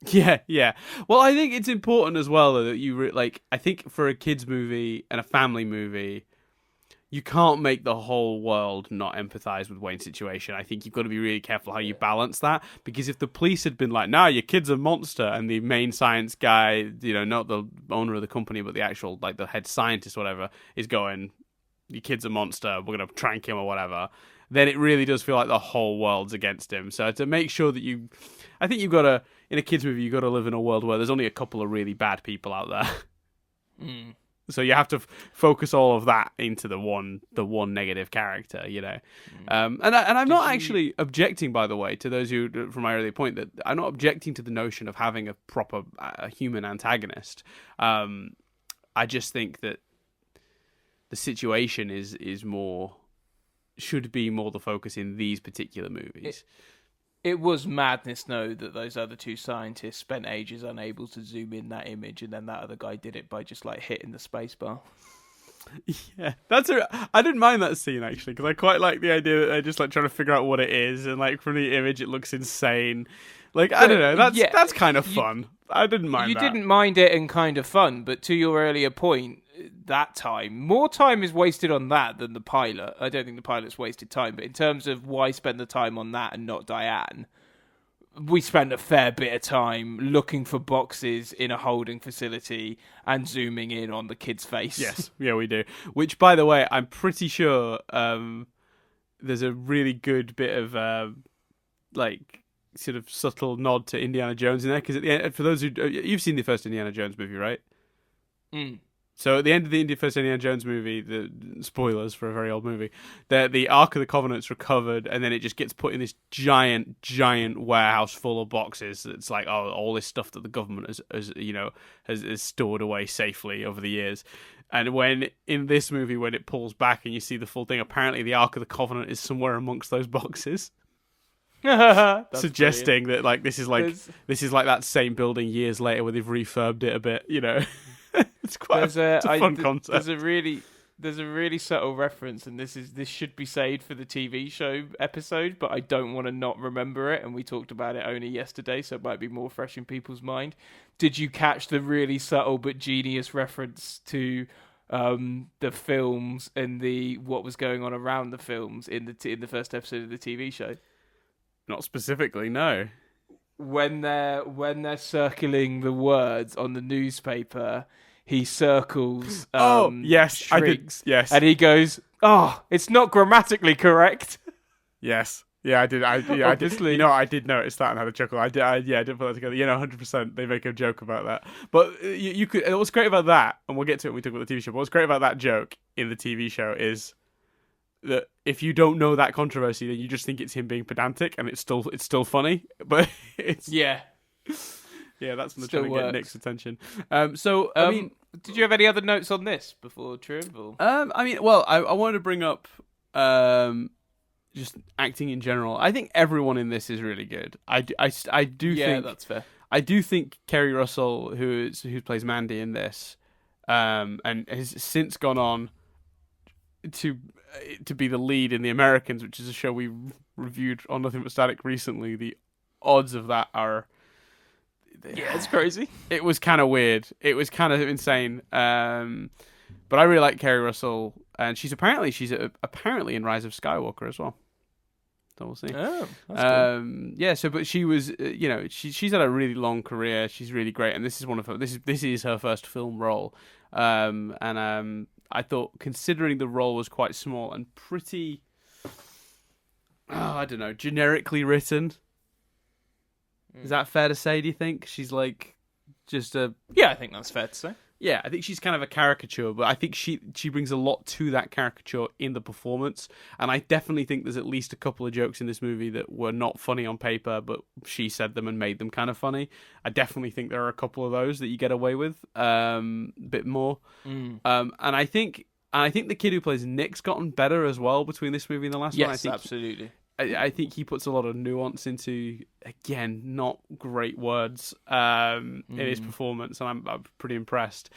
Yeah. Well, I think it's important as well though, that I think for a kids movie and a family movie, you can't make the whole world not empathize with Wayne's situation. I think you've got to be really careful how you balance that, because if the police had been like, "Nah, your kid's a monster," and the main science guy, not the owner of the company, but the actual the head scientist, whatever, is going, "Your kid's a monster. We're gonna trank him or whatever," then it really does feel like the whole world's against him. So to make sure that I think you've got to, in a kids movie, you've got to live in a world where there's only a couple of really bad people out there. So you have to focus all of that into the one negative character, And I'm not actually objecting, by the way, to those who, from my earlier point, that I'm not objecting to the notion of having a proper human antagonist. I just think that the situation should be more the focus in these particular movies. It was madness, though, that those other two scientists spent ages unable to zoom in that image, and then that other guy did it by just hitting the spacebar. Yeah, I didn't mind that scene actually, because I quite like the idea that they're just trying to figure out what it is, and from the image it looks insane. I don't know, that's kind of fun. I didn't mind that. You didn't mind it and kind of fun, but to your earlier point, more time is wasted on that than the pilot. I don't think the pilot's wasted time, but in terms of why spend the time on that and not Diane, we spent a fair bit of time looking for boxes in a holding facility and zooming in on the kid's face. Yes, yeah, we do. Which, by the way, I'm pretty sure there's a really good bit of sort of subtle nod to Indiana Jones in there, because at the end, for those who you've seen the first Indiana Jones movie, right? Mm. So at the end of the first Indiana Jones movie, the spoilers for a very old movie, the Ark of the Covenant's recovered, and then it just gets put in this giant warehouse full of boxes. It's like, oh, all this stuff that the government has stored away safely over the years. And when in this movie, when it pulls back and you see the full thing, apparently the Ark of the Covenant is somewhere amongst those boxes. Suggesting brilliant. that like this is like that same building years later where they've refurbed it a bit, It's quite a fun concept. There's a really subtle reference, and this should be saved for the TV show episode, but I don't want to not remember it, and we talked about it only yesterday, so it might be more fresh in people's mind. Did you catch the really subtle but genius reference to the films and what was going on around the films in the first episode of the TV show? Not specifically, no. When they're circling the words on the newspaper, he circles. Yes, shrieks, I did. Yes, and he goes, "Oh, it's not grammatically correct." Yes, yeah, I did. Obviously. I did. I did notice that and had a chuckle. I did put that together. 100%. They make a joke about that. But you could. What's great about that, and we'll get to it when we talk about the TV show. But what's great about that joke in the TV show is that if you don't know that controversy, then you just think it's him being pedantic, and it's still funny. But it's yeah, that's when they're Still trying to works. get Nick's attention. I mean, did you have any other notes on this before Triumphal? I wanted to bring up just acting in general. I think everyone in this is really good. I do think that's fair. I do think Kerry Russell, who plays Mandy in this, and has since gone on to be the lead in The Americans, which is a show we reviewed on Nothing But Static recently. The odds of that are, it's crazy. It was kind of weird. It was kind of insane. But I really like Kerry Russell, and she's apparently in Rise of Skywalker as well. So we'll see. Oh, that's cool. Yeah. So, but she was, she's had a really long career. She's really great, and this is one of her. This is her first film role. I thought, considering the role was quite small and pretty, I don't know, generically written. Is that fair to say, do you think? She's like just a... Yeah, I think that's fair to say. Yeah, I think she's kind of a caricature, but I think she brings a lot to that caricature in the performance. And I definitely think there's at least a couple of jokes in this movie that were not funny on paper, but she said them and made them kind of funny. I definitely think there are a couple of those that you get away with a bit more. And I think the kid who plays Nick's gotten better as well between this movie and the last one. Yes, absolutely. I think he puts a lot of nuance into, again, not great words in his performance, and I'm pretty impressed.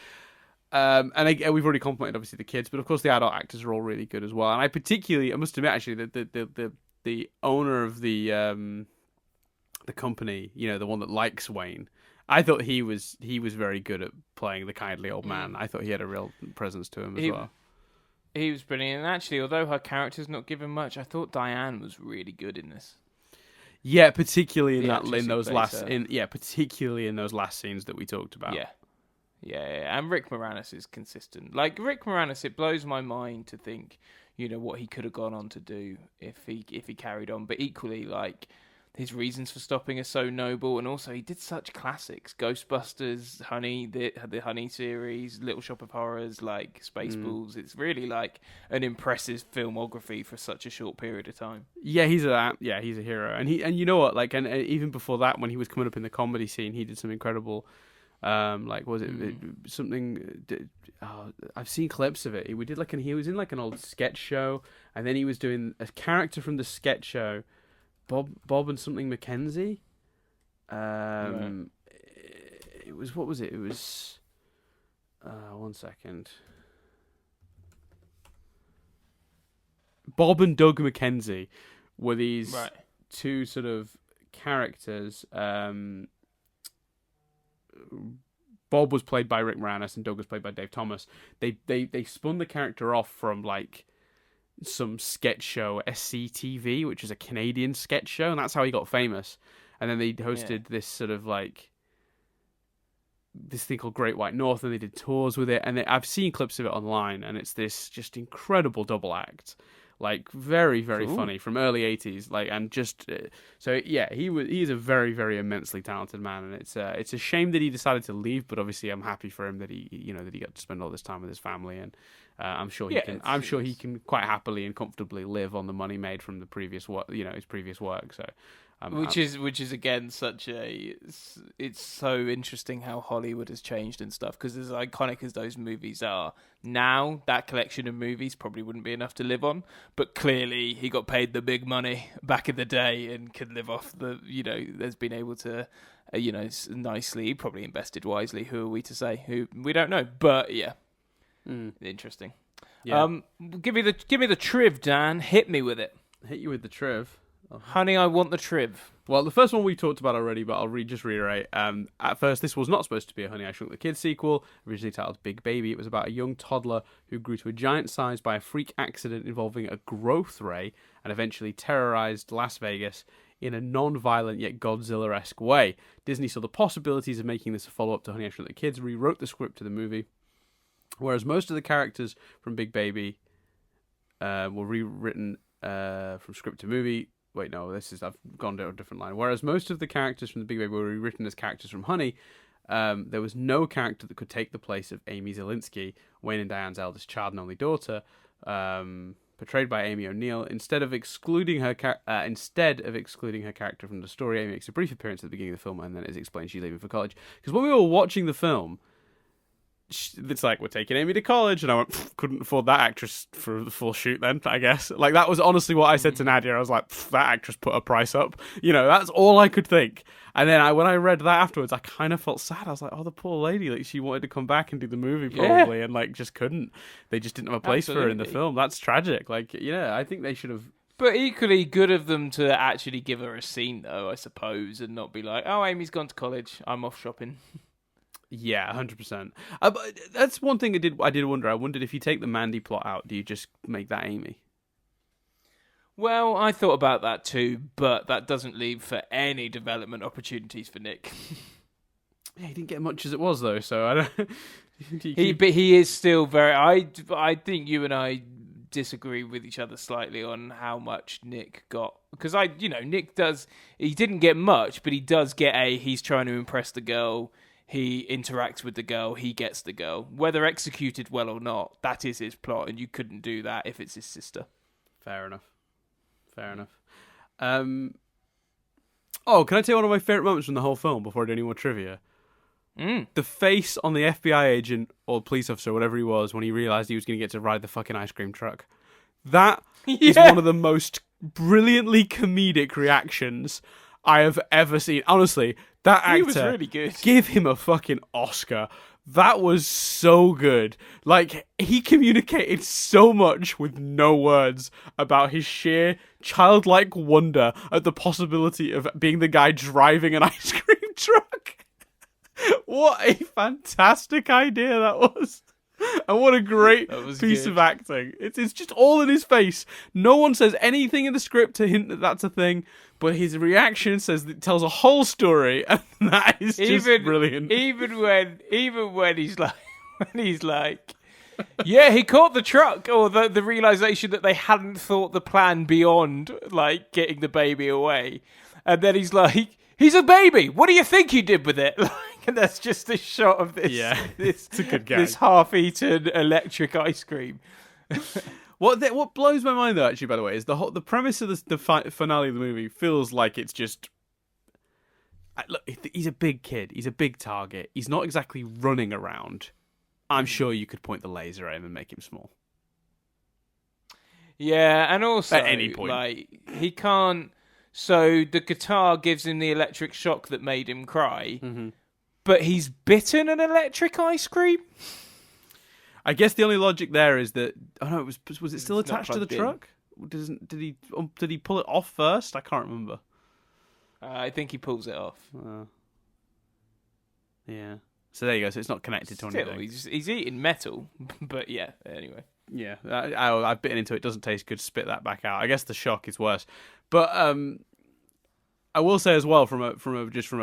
And again, we've already complimented, obviously, the kids, but of course the adult actors are all really good as well. And I must admit, actually, that the owner of the company, the one that likes Wayne, I thought he was very good at playing the kindly old man. I thought he had a real presence to him as well. He was brilliant, and actually, although her character's not given much, I thought Diane was really good in this. Yeah, particularly particularly in those last scenes that we talked about. Yeah, and Rick Moranis is consistent. Like Rick Moranis, it blows my mind to think, what he could have gone on to do if he carried on. But equally, like, his reasons for stopping are so noble, and also he did such classics: Ghostbusters, Honey, the Honey series, Little Shop of Horrors, like Spaceballs. It's really like an impressive filmography for such a short period of time. Yeah, he's a hero, and you know what? Like, and even before that, when he was coming up in the comedy scene, he did some incredible. Was it something? I've seen clips of it. He was in like an old sketch show, and then he was doing a character from the sketch show. Bob and something Mackenzie. Right. It was, what was it? It was 1 second. Bob and Doug Mackenzie were these two sort of characters. Bob was played by Rick Moranis and Doug was played by Dave Thomas. They spun the character off from like some sketch show, SCTV, which is a Canadian sketch show, and that's how he got famous. And then they hosted this sort of like this thing called Great White North, and they did tours with it. And I've seen clips of it online, and it's this just incredible double act. like very, very Cool. funny from early '80s. Like, and just so yeah, he's a very, very immensely talented man, and it's a shame that he decided to leave. But obviously, I'm happy for him that he that he got to spend all this time with his family, and I'm sure he can. I'm sure he can quite happily and comfortably live on the money made from the previous work, his previous work. So. Which is again such a it's so interesting how Hollywood has changed and stuff, because as iconic as those movies are now, that collection of movies probably wouldn't be enough to live on, but clearly he got paid the big money back in the day and could live off has been able to nicely, probably invested wisely. Who are we to say? Who we don't know, but yeah. Interesting. Yeah. Give me the triv, Dan. Hit me with it. Hit you with the triv. Honey, I want the triv. Well, the first one we talked about already, but I'll just reiterate. At first, this was not supposed to be a Honey, I Shrunk the Kids sequel, originally titled Big Baby. It was about a young toddler who grew to a giant size by a freak accident involving a growth ray and eventually terrorized Las Vegas in a non-violent yet Godzilla-esque way. Disney saw the possibilities of making this a follow-up to Honey, I Shrunk the Kids, rewrote the script to the movie, whereas most of the characters from Big Baby were rewritten from script to movie. Wait, no, I've gone down a different line. Whereas most of the characters from the Big Baby were rewritten as characters from Honey, there was no character that could take the place of Amy Zielinski, Wayne and Diane's eldest child and only daughter, portrayed by Amy O'Neill. Instead of excluding her character from the story, Amy makes a brief appearance at the beginning of the film, and then it explains she's leaving for college. Because when we were watching the film, it's like, we're taking Amy to college, and I went, couldn't afford that actress for the full shoot then, I guess. Like, that was honestly what I said to Nadia. I was like, that actress put her price up. That's all I could think. And then when I read that afterwards, I kind of felt sad. I was like, oh, the poor lady, like, she wanted to come back and do the movie probably, and like, just couldn't. They just didn't have a place for her in the film. That's tragic. Like, I think they should have. But equally good of them to actually give her a scene, though, I suppose, and not be like, oh, Amy's gone to college, I'm off shopping. Yeah, 100%. But that's one thing I did wonder. I wondered, if you take the Mandy plot out, do you just make that Amy? Well, I thought about that too, but that doesn't leave for any development opportunities for Nick. Yeah, he didn't get much as it was, though, so I don't. But he is still very. I think you and I disagree with each other slightly on how much Nick got, because Nick does. He didn't get much, but he does get he's trying to impress the girl. He interacts with the girl, he gets the girl. Whether executed well or not, that is his plot, and you couldn't do that if it's his sister. Fair enough. Oh, can I tell you one of my favourite moments from the whole film before I do any more trivia? The face on the FBI agent or police officer, whatever he was, when he realised he was going to get to ride the fucking ice cream truck. That is one of the most brilliantly comedic reactions I have ever seen. Honestly, that actor, he was really good. Give him a fucking Oscar. That was so good. Like, he communicated so much with no words about his sheer childlike wonder at the possibility of being the guy driving an ice cream truck. What a fantastic idea that was. And what a great piece of acting. It's just all in his face. No one says anything in the script to hint that that's a thing, but his reaction tells a whole story, and that is just brilliant. Even when he's like, yeah, he caught the truck, or the realization that they hadn't thought the plan beyond like getting the baby away, and then he's like, he's a baby. What do you think he did with it? And that's just a shot of this. Yeah, it's a good gag. This half-eaten electric ice cream. What blows my mind, though, actually, by the way, is the premise of the finale of the movie feels like it's just. Look, he's a big kid. He's a big target. He's not exactly running around. I'm sure you could point the laser at him and make him small. Yeah, and also at any point, like, he can't. So the guitar gives him the electric shock that made him cry. Mm-hmm. But he's bitten an electric ice cream? I guess the only logic there is that... Oh no, was it still attached to the truck? Did he pull it off first? I can't remember. I think he pulls it off. Yeah. So there you go. So it's not connected to anything. He's eating metal. But yeah, anyway. Yeah, I've bitten into it. It doesn't taste good. Spit that back out. I guess the shock is worse. But... I will say as well, from a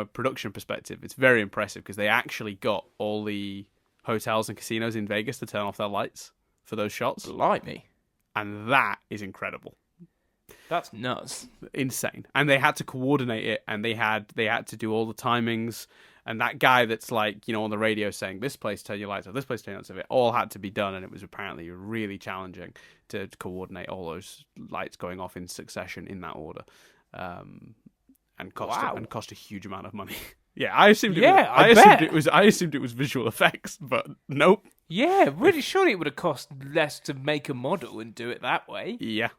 production perspective, it's very impressive because they actually got all the hotels and casinos in Vegas to turn off their lights for those shots. Blimey. and that is incredible. That's nuts. Insane. And they had to coordinate it, and they had to do all the timings, and that guy that's like, you know, on the radio saying this place turn your lights off, this place turn your lights off, it all had to be done, and it was apparently really challenging to coordinate all those lights going off in succession in that order, and cost a huge amount of money. Yeah, I assumed it was visual effects, but nope. Yeah, really, surely it would have cost less to make a model and do it that way. Yeah.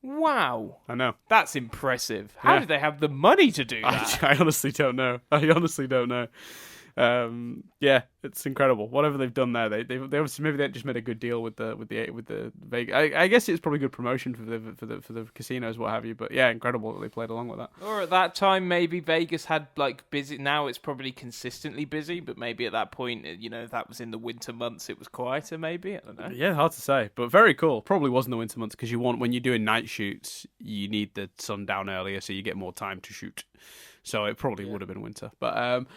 Wow. I know. That's impressive. How did they have the money to do that? I honestly don't know. Yeah, it's incredible. Whatever they've done there, they obviously, maybe they just made a good deal with the Vegas. I guess it's probably good promotion for the casinos, what have you. But yeah, incredible that they played along with that. Or at that time, maybe Vegas had like busy. Now it's probably consistently busy, but maybe at that point, you know, that was in the winter months, it was quieter. Maybe, I don't know. Yeah, hard to say, but very cool. Probably wasn't the winter months because when you're doing night shoots, you need the sun down earlier, so you get more time to shoot. So it probably would have been winter, but.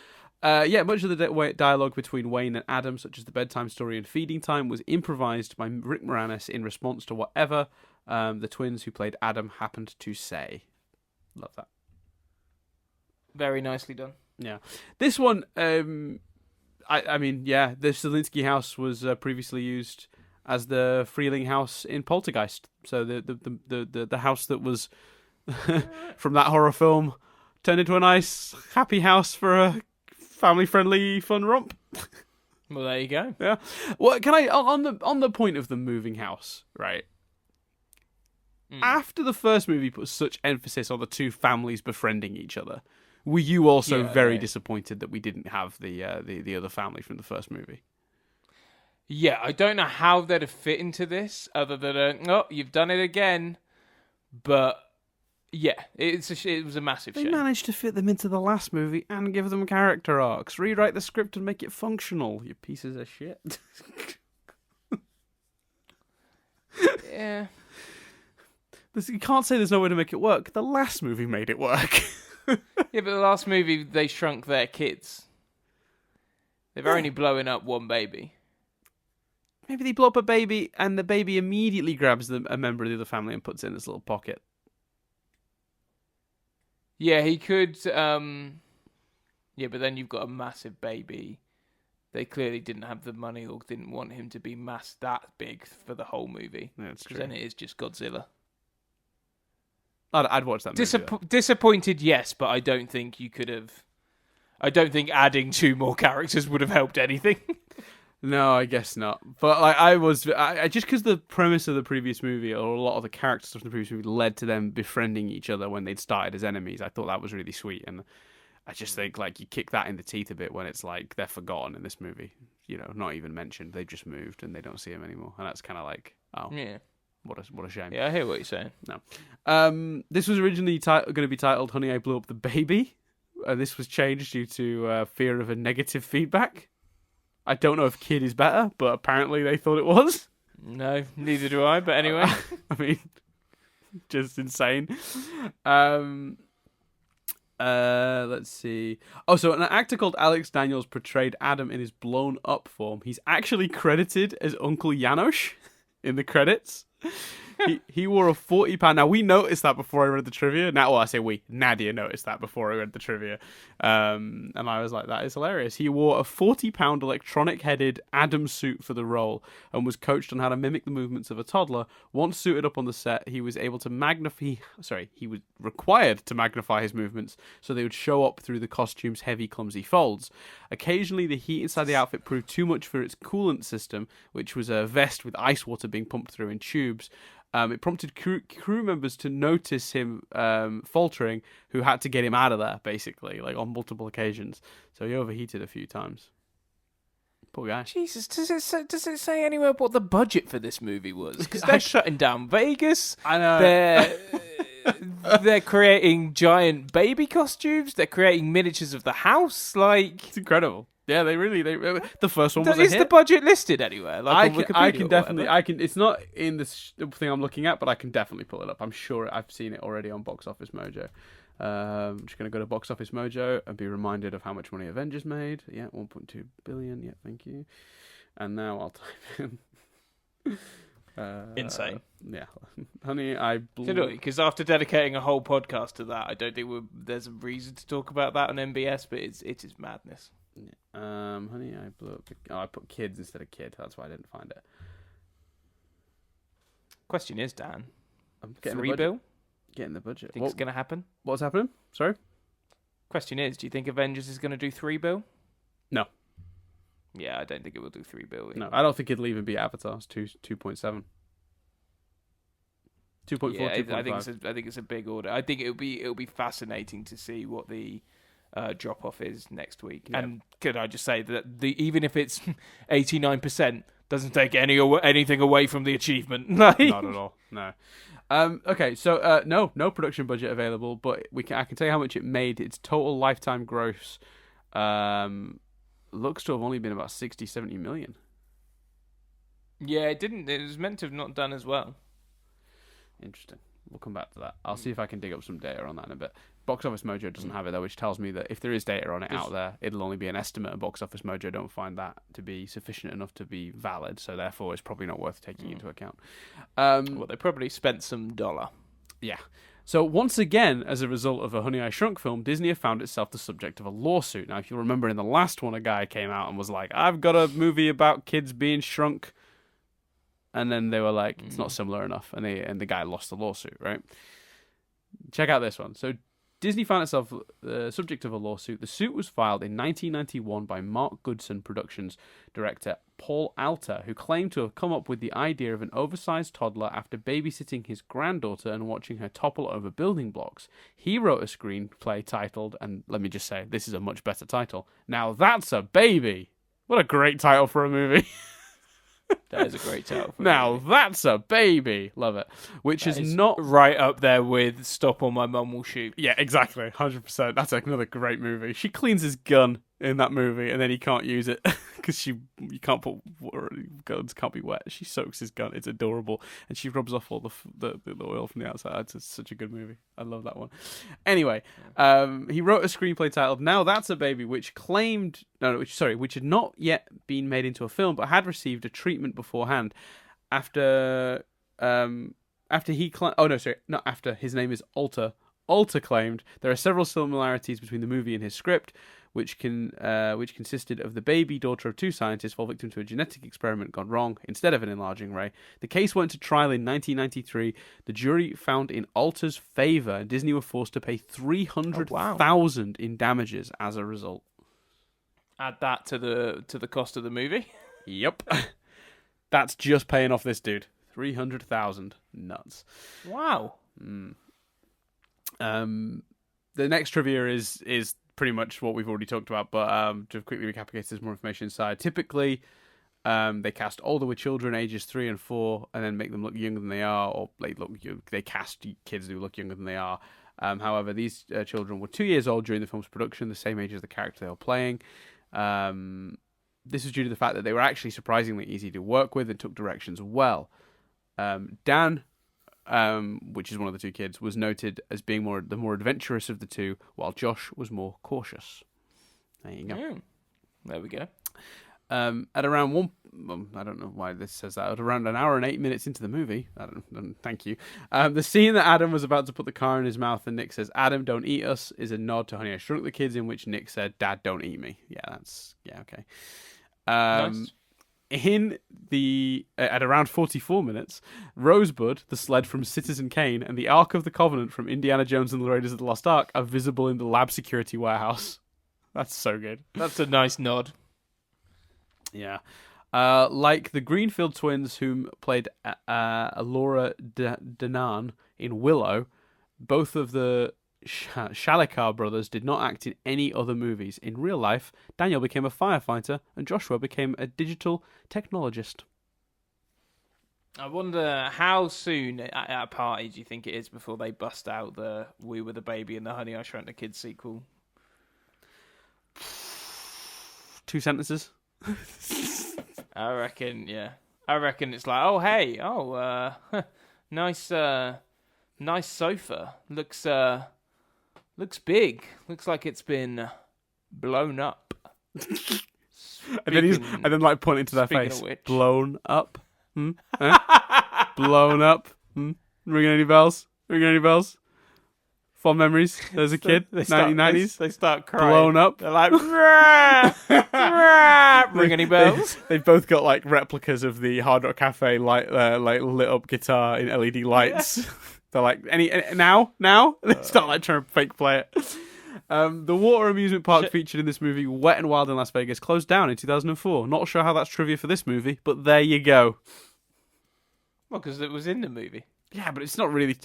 Much of the dialogue between Wayne and Adam, such as the bedtime story and feeding time, was improvised by Rick Moranis in response to whatever the twins who played Adam happened to say. Love that. Very nicely done. Yeah. This one, the Zelinsky house was previously used as the Freeling house in Poltergeist. So the house that was from that horror film turned into a nice, happy house for a family-friendly fun romp. Well, there you go. Yeah. Well, can I on the point of the moving house, right? After the first movie put such emphasis on the two families befriending each other, were you also very disappointed that we didn't have the other family from the first movie? Yeah, I don't know how they'd have fit into this other than you've done it again, but. Yeah, it was a massive shame. They managed to fit them into the last movie and give them character arcs. Rewrite the script and make it functional, you pieces of shit. Yeah. You can't say there's no way to make it work. The last movie made it work. Yeah, but the last movie, they shrunk their kids. They're only blowing up one baby. Maybe they blow up a baby and the baby immediately grabs a member of the other family and puts it in his little pocket. Yeah, he could. Yeah, but then you've got a massive baby. They clearly didn't have the money or didn't want him to be that big for the whole movie. Yeah, that's true. Then it is just Godzilla. I'd watch that movie. Disappointed, yes, but I don't think you could have. I don't think adding 2 more characters would have helped anything. No, I guess not. But like, I just because the premise of the previous movie, or a lot of the character stuff in the previous movie, led to them befriending each other when they'd started as enemies. I thought that was really sweet, and I just think like you kick that in the teeth a bit when it's like they're forgotten in this movie. You know, not even mentioned. They've just moved and they don't see him anymore, and that's kind of like, oh, yeah, what a shame. Yeah, I hear what you're saying. No, this was originally going to be titled "Honey, I Blew Up the Baby," and this was changed due to fear of a negative feedback. I don't know if kid is better, but apparently they thought it was. No, neither do I, but anyway. I mean, just insane. Let's see. Oh, so an actor called Alex Daniels portrayed Adam in his blown up form. He's actually credited as Uncle Janosch in the credits. He wore a £40. Now, we noticed that before I read the trivia. Nadia noticed that before I read the trivia. And I was like, that is hilarious. He wore a £40 electronic-headed Adam suit for the role and was coached on how to mimic the movements of a toddler. Once suited up on the set, he was required to magnify his movements so they would show up through the costume's heavy, clumsy folds. Occasionally, the heat inside the outfit proved too much for its coolant system, which was a vest with ice water being pumped through in tubes. It prompted crew members to notice him faltering, who had to get him out of there, basically, like on multiple occasions. So he overheated a few times. Poor guy. Jesus, does it say anywhere what the budget for this movie was? Because they're shutting down Vegas. I know. They're creating giant baby costumes. They're creating miniatures of the house. Like, it's incredible. Yeah, the first one was a hit. Is the budget listed anywhere? Like I can definitely, it's not in the thing I'm looking at, but I can definitely pull it up. I'm sure I've seen it already on Box Office Mojo. I'm just going to go to Box Office Mojo and be reminded of how much money Avengers made. Yeah, 1.2 billion. Yeah, thank you. And now I'll type in Insane. Yeah. Honey, I Because after dedicating a whole podcast to that, I don't think there's a reason to talk about that on MBS, but it is madness. Honey, I blew up. I put kids instead of kid. That's why I didn't find it. Question is, Dan, I'm getting $3 bill? Getting the budget. Think it's going to happen? What's happening? Sorry? Question is, do you think Avengers is going to do $3 bill? No. Yeah, I don't think it will do $3 bill. No, I don't think it'll even be Avatar. It's 2.7. 2.4, yeah, 2.5. I think it's a big order. I think it'll be fascinating to see what the drop off is next week. Yeah. And could I just say that even if it's 89%, doesn't take anything away from the achievement. Not at all. No. Okay, so no production budget available, but I can tell you how much it made. Its total lifetime gross looks to have only been about 60-70 million. Yeah, it didn't. It was meant to have not done as well. Interesting. We'll come back to that. I'll see if I can dig up some data on that in a bit. Box Office Mojo doesn't have it though, which tells me that if there is data on it out there, it'll only be an estimate, and Box Office Mojo don't find that to be sufficient enough to be valid, so therefore it's probably not worth taking into account. Well, they probably spent some dollar. Yeah. So once again, as a result of a Honey, I Shrunk film, Disney have found itself the subject of a lawsuit. Now, if you remember in the last one, a guy came out and was like, I've got a movie about kids being shrunk. And then they were like, it's not similar enough. And the guy lost the lawsuit, right? Check out this one. So Disney found itself the subject of a lawsuit. The suit was filed in 1991 by Mark Goodson Productions director Paul Alter, who claimed to have come up with the idea of an oversized toddler after babysitting his granddaughter and watching her topple over building blocks. He wrote a screenplay titled, and let me just say, this is a much better title, Now That's a Baby. What a great title for a movie. That is a great title. Now that's a baby. Love it. Which is not right up there with Stop or My Mum Will Shoot. Yeah, exactly. 100%. That's another great movie. She cleans his gun in that movie, and then he can't use it because you can't put guns can't be wet. She soaks his gun. It's adorable, and she rubs off all the oil from the outside. It's such a good movie. I love that one. Anyway, he wrote a screenplay titled "Now That's a Baby," which had not yet been made into a film, but had received a treatment beforehand. After his name is Alter. Alter claimed there are several similarities between the movie and his script, which consisted of the baby daughter of two scientists fall victim to a genetic experiment gone wrong instead of an enlarging ray. The case went to trial in 1993. The jury found in Alter's favor, and Disney were forced to pay $300,000 in damages as a result. Add that to the cost of the movie. Yep, that's just paying off this dude. $300,000. Nuts. Wow. The next trivia is pretty much what we've already talked about, but to quickly recap, in case there's more information inside. Typically, they cast older with children ages 3 and 4, and then make them look younger than they are, or they cast kids who look younger than they are. However, these children were 2 years old during the film's production, the same age as the character they were playing. This was due to the fact that they were actually surprisingly easy to work with and took directions well. Dan, which is one of the two kids, was noted as being the more adventurous of the two, while Josh was more cautious. There you go. There we go. At around I don't know why this says that. At around an hour and 8 minutes into the movie, thank you. The scene that Adam was about to put the car in his mouth and Nick says, "Adam, don't eat us," is a nod to Honey, I Shrunk the Kids, in which Nick said, "Dad, don't eat me." Yeah, okay. Nice. At around 44 minutes, Rosebud, the sled from Citizen Kane, and the Ark of the Covenant from Indiana Jones and the Raiders of the Lost Ark are visible in the lab security warehouse. That's so good. That's a nice nod. Yeah. Like the Greenfield twins, whom played Laura Denan in Willow, both of the Shalikar brothers did not act in any other movies. In real life, Daniel became a firefighter and Joshua became a digital technologist. I wonder how soon at a party do you think it is before they bust out the We Were the Baby and the Honey, I Shrunk the Kids sequel? 2 sentences. I reckon it's like, oh hey, nice sofa. Looks big. Looks like it's been blown up. and then like pointing to their face. Blown up. Blown up. Ringing any bells? Ringing any bells? Fond memories as a kid, 1990s. They start crying. Blown up. They're like, rah, rah. Ring any bells? They've both got like replicas of the Hard Rock Cafe like lit up guitar in LED lights. Yeah. They're like, any now? They start like trying to fake play it. The water amusement park featured in this movie, Wet and Wild in Las Vegas, closed down in 2004. Not sure how that's trivia for this movie, but there you go. Well, because it was in the movie. Yeah, but it's not really...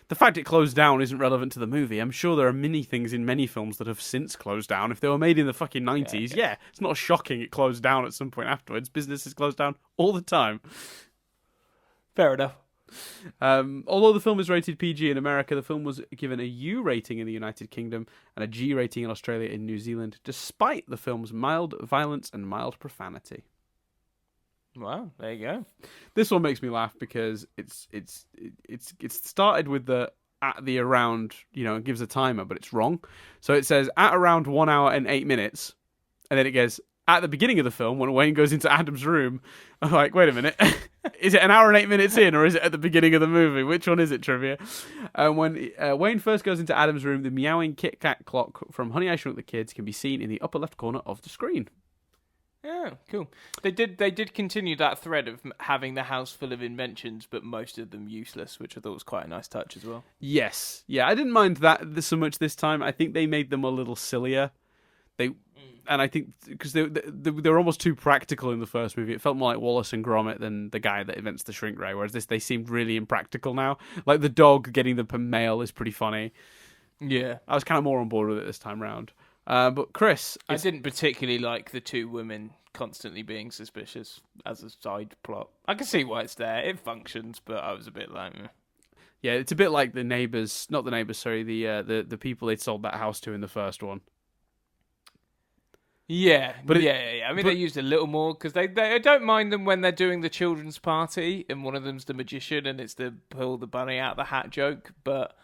The fact it closed down isn't relevant to the movie. I'm sure there are many things in many films that have since closed down. If they were made in the fucking 90s, yeah, it's not shocking it closed down at some point afterwards. Businesses close down all the time. Fair enough. Although the film is rated PG in America, the film was given a U rating in the United Kingdom and a G rating in Australia and New Zealand, despite the film's mild violence and mild profanity. Wow, there you go. This one makes me laugh because it's started with the at the around, it gives a timer, but it's wrong. So it says at around 1 hour and 8 minutes, and then it goes at the beginning of the film when Wayne goes into Adam's room. I'm like, wait a minute, is it an hour and 8 minutes in, or is it at the beginning of the movie? Which one is it, trivia? When Wayne first goes into Adam's room, the meowing Kit Kat clock from Honey, I Shrunk the Kids can be seen in the upper left corner of the screen. Yeah, cool. They did continue that thread of having the house full of inventions, but most of them useless, which I thought was quite a nice touch as well. Yes, yeah, I didn't mind that so much this time. I think they made them a little sillier. And I think because they were almost too practical in the first movie. It felt more like Wallace and Gromit than the guy that invents the shrink ray. Whereas they seemed really impractical now. Like the dog getting the mail is pretty funny. Yeah, I was kind of more on board with it this time round. But Chris, I didn't particularly like the two women constantly being suspicious as a side plot. I can see why it's there; it functions, but I was a bit like, yeah, it's a bit like the neighbors, not the neighbors, sorry, the people they'd sold that house to in the first one. Yeah, but I mean, they used a little more because they I don't mind them when they're doing the children's party and one of them's the magician and it's the pull the bunny out the hat joke, but.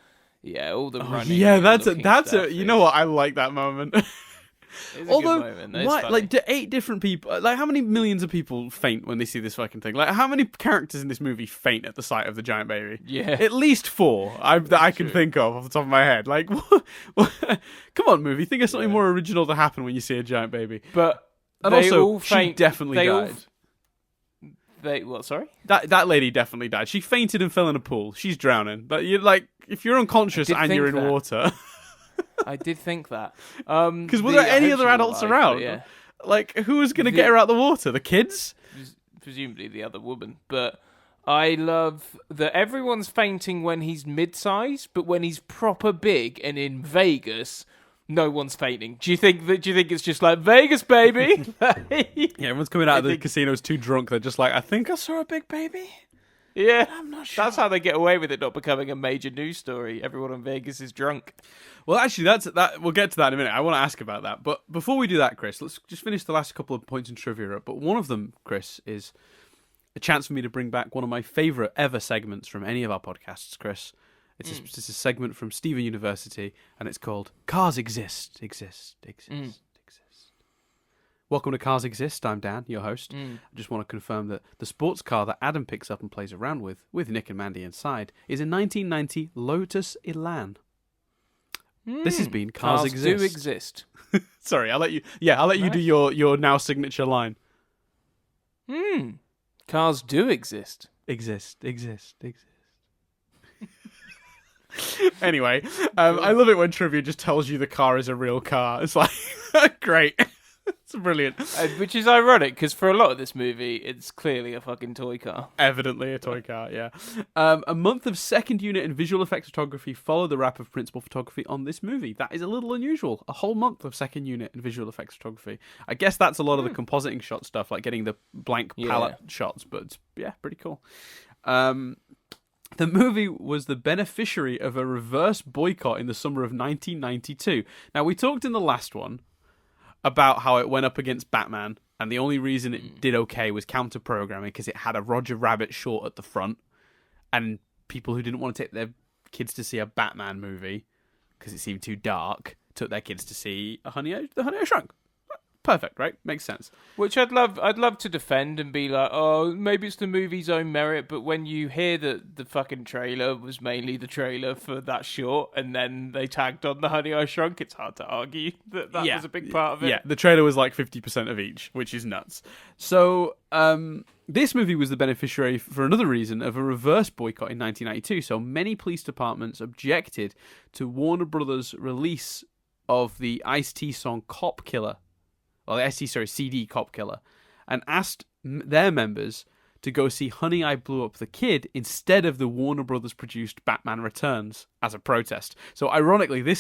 Yeah, all the running. Yeah, that's a. You know what? I like that moment. It's Although, a good moment. Like, do 8 different people? Like, how many millions of people faint when they see this fucking thing? Like, how many characters in this movie faint at the sight of the giant baby? Yeah, at least 4. That I can think of off the top of my head. Like, come on, movie, think of something more original to happen when you see a giant baby. But and they also, all faint. She definitely died. What? Sorry. That lady definitely died. She fainted and fell in a pool. She's drowning. But if you're unconscious and you're in water. I did think that. Because were there any other adults around? Yeah. Like, who was going to get her out the water? The kids? Presumably the other woman. But I love that everyone's fainting when he's mid-sized, but when he's proper big and in Vegas, no one's fainting. Do you think it's just like Vegas, baby? Yeah, everyone's coming out of the casinos too drunk. They're just like, I think I saw a big baby. Yeah, I'm not sure. That's how they get away with it not becoming a major news story. Everyone in Vegas is drunk. Well, actually, that. We'll get to that in a minute. I want to ask about that. But before we do that, Chris, let's just finish the last couple of points in trivia up. But one of them, Chris, is a chance for me to bring back one of my favourite ever segments from any of our podcasts, Chris. It's a segment from Stephen University, and it's called Cars Exist. Welcome to Cars Exist. I'm Dan, your host. I just want to confirm that the sports car that Adam picks up and plays around with Nick and Mandy inside, is a 1990 Lotus Elan. This has been Cars Exist. Do exist. Sorry, I'll let you. Yeah, I'll let you do your now signature line. Cars do exist. Exist. Anyway, I love it when trivia just tells you the car is a real car. It's like, great. It's brilliant. Which is ironic, because for a lot of this movie, it's clearly a fucking toy car. Evidently a toy car, yeah. A month of second unit and visual effects photography followed the wrap of principal photography on this movie. That is a little unusual. A whole month of second unit and visual effects photography. I guess that's a lot of the compositing shot stuff, like getting the blank palette shots, but yeah, pretty cool. The movie was the beneficiary of a reverse boycott in the summer of 1992. Now, we talked in the last one about how it went up against Batman, and the only reason it did okay was counter-programming, because it had a Roger Rabbit short at the front, and people who didn't want to take their kids to see a Batman movie, because it seemed too dark, took their kids to see The Honey I Shrunk. perfect, right? Makes sense. Which I'd love to defend and be like, oh, maybe it's the movie's own merit, but when you hear that the fucking trailer was mainly the trailer for that short, and then they tagged on the Honey I Shrunk, it's hard to argue that was a big part of it. Yeah, the trailer was like 50% of each, which is nuts. So, this movie was the beneficiary, for another reason, of a reverse boycott in 1992. So many police departments objected to Warner Brothers' release of the Ice-T song Cop Killer, or the CD Cop Killer, and asked their members to go see Honey, I Blew Up the Kid instead of the Warner Brothers produced Batman Returns as a protest. So ironically, the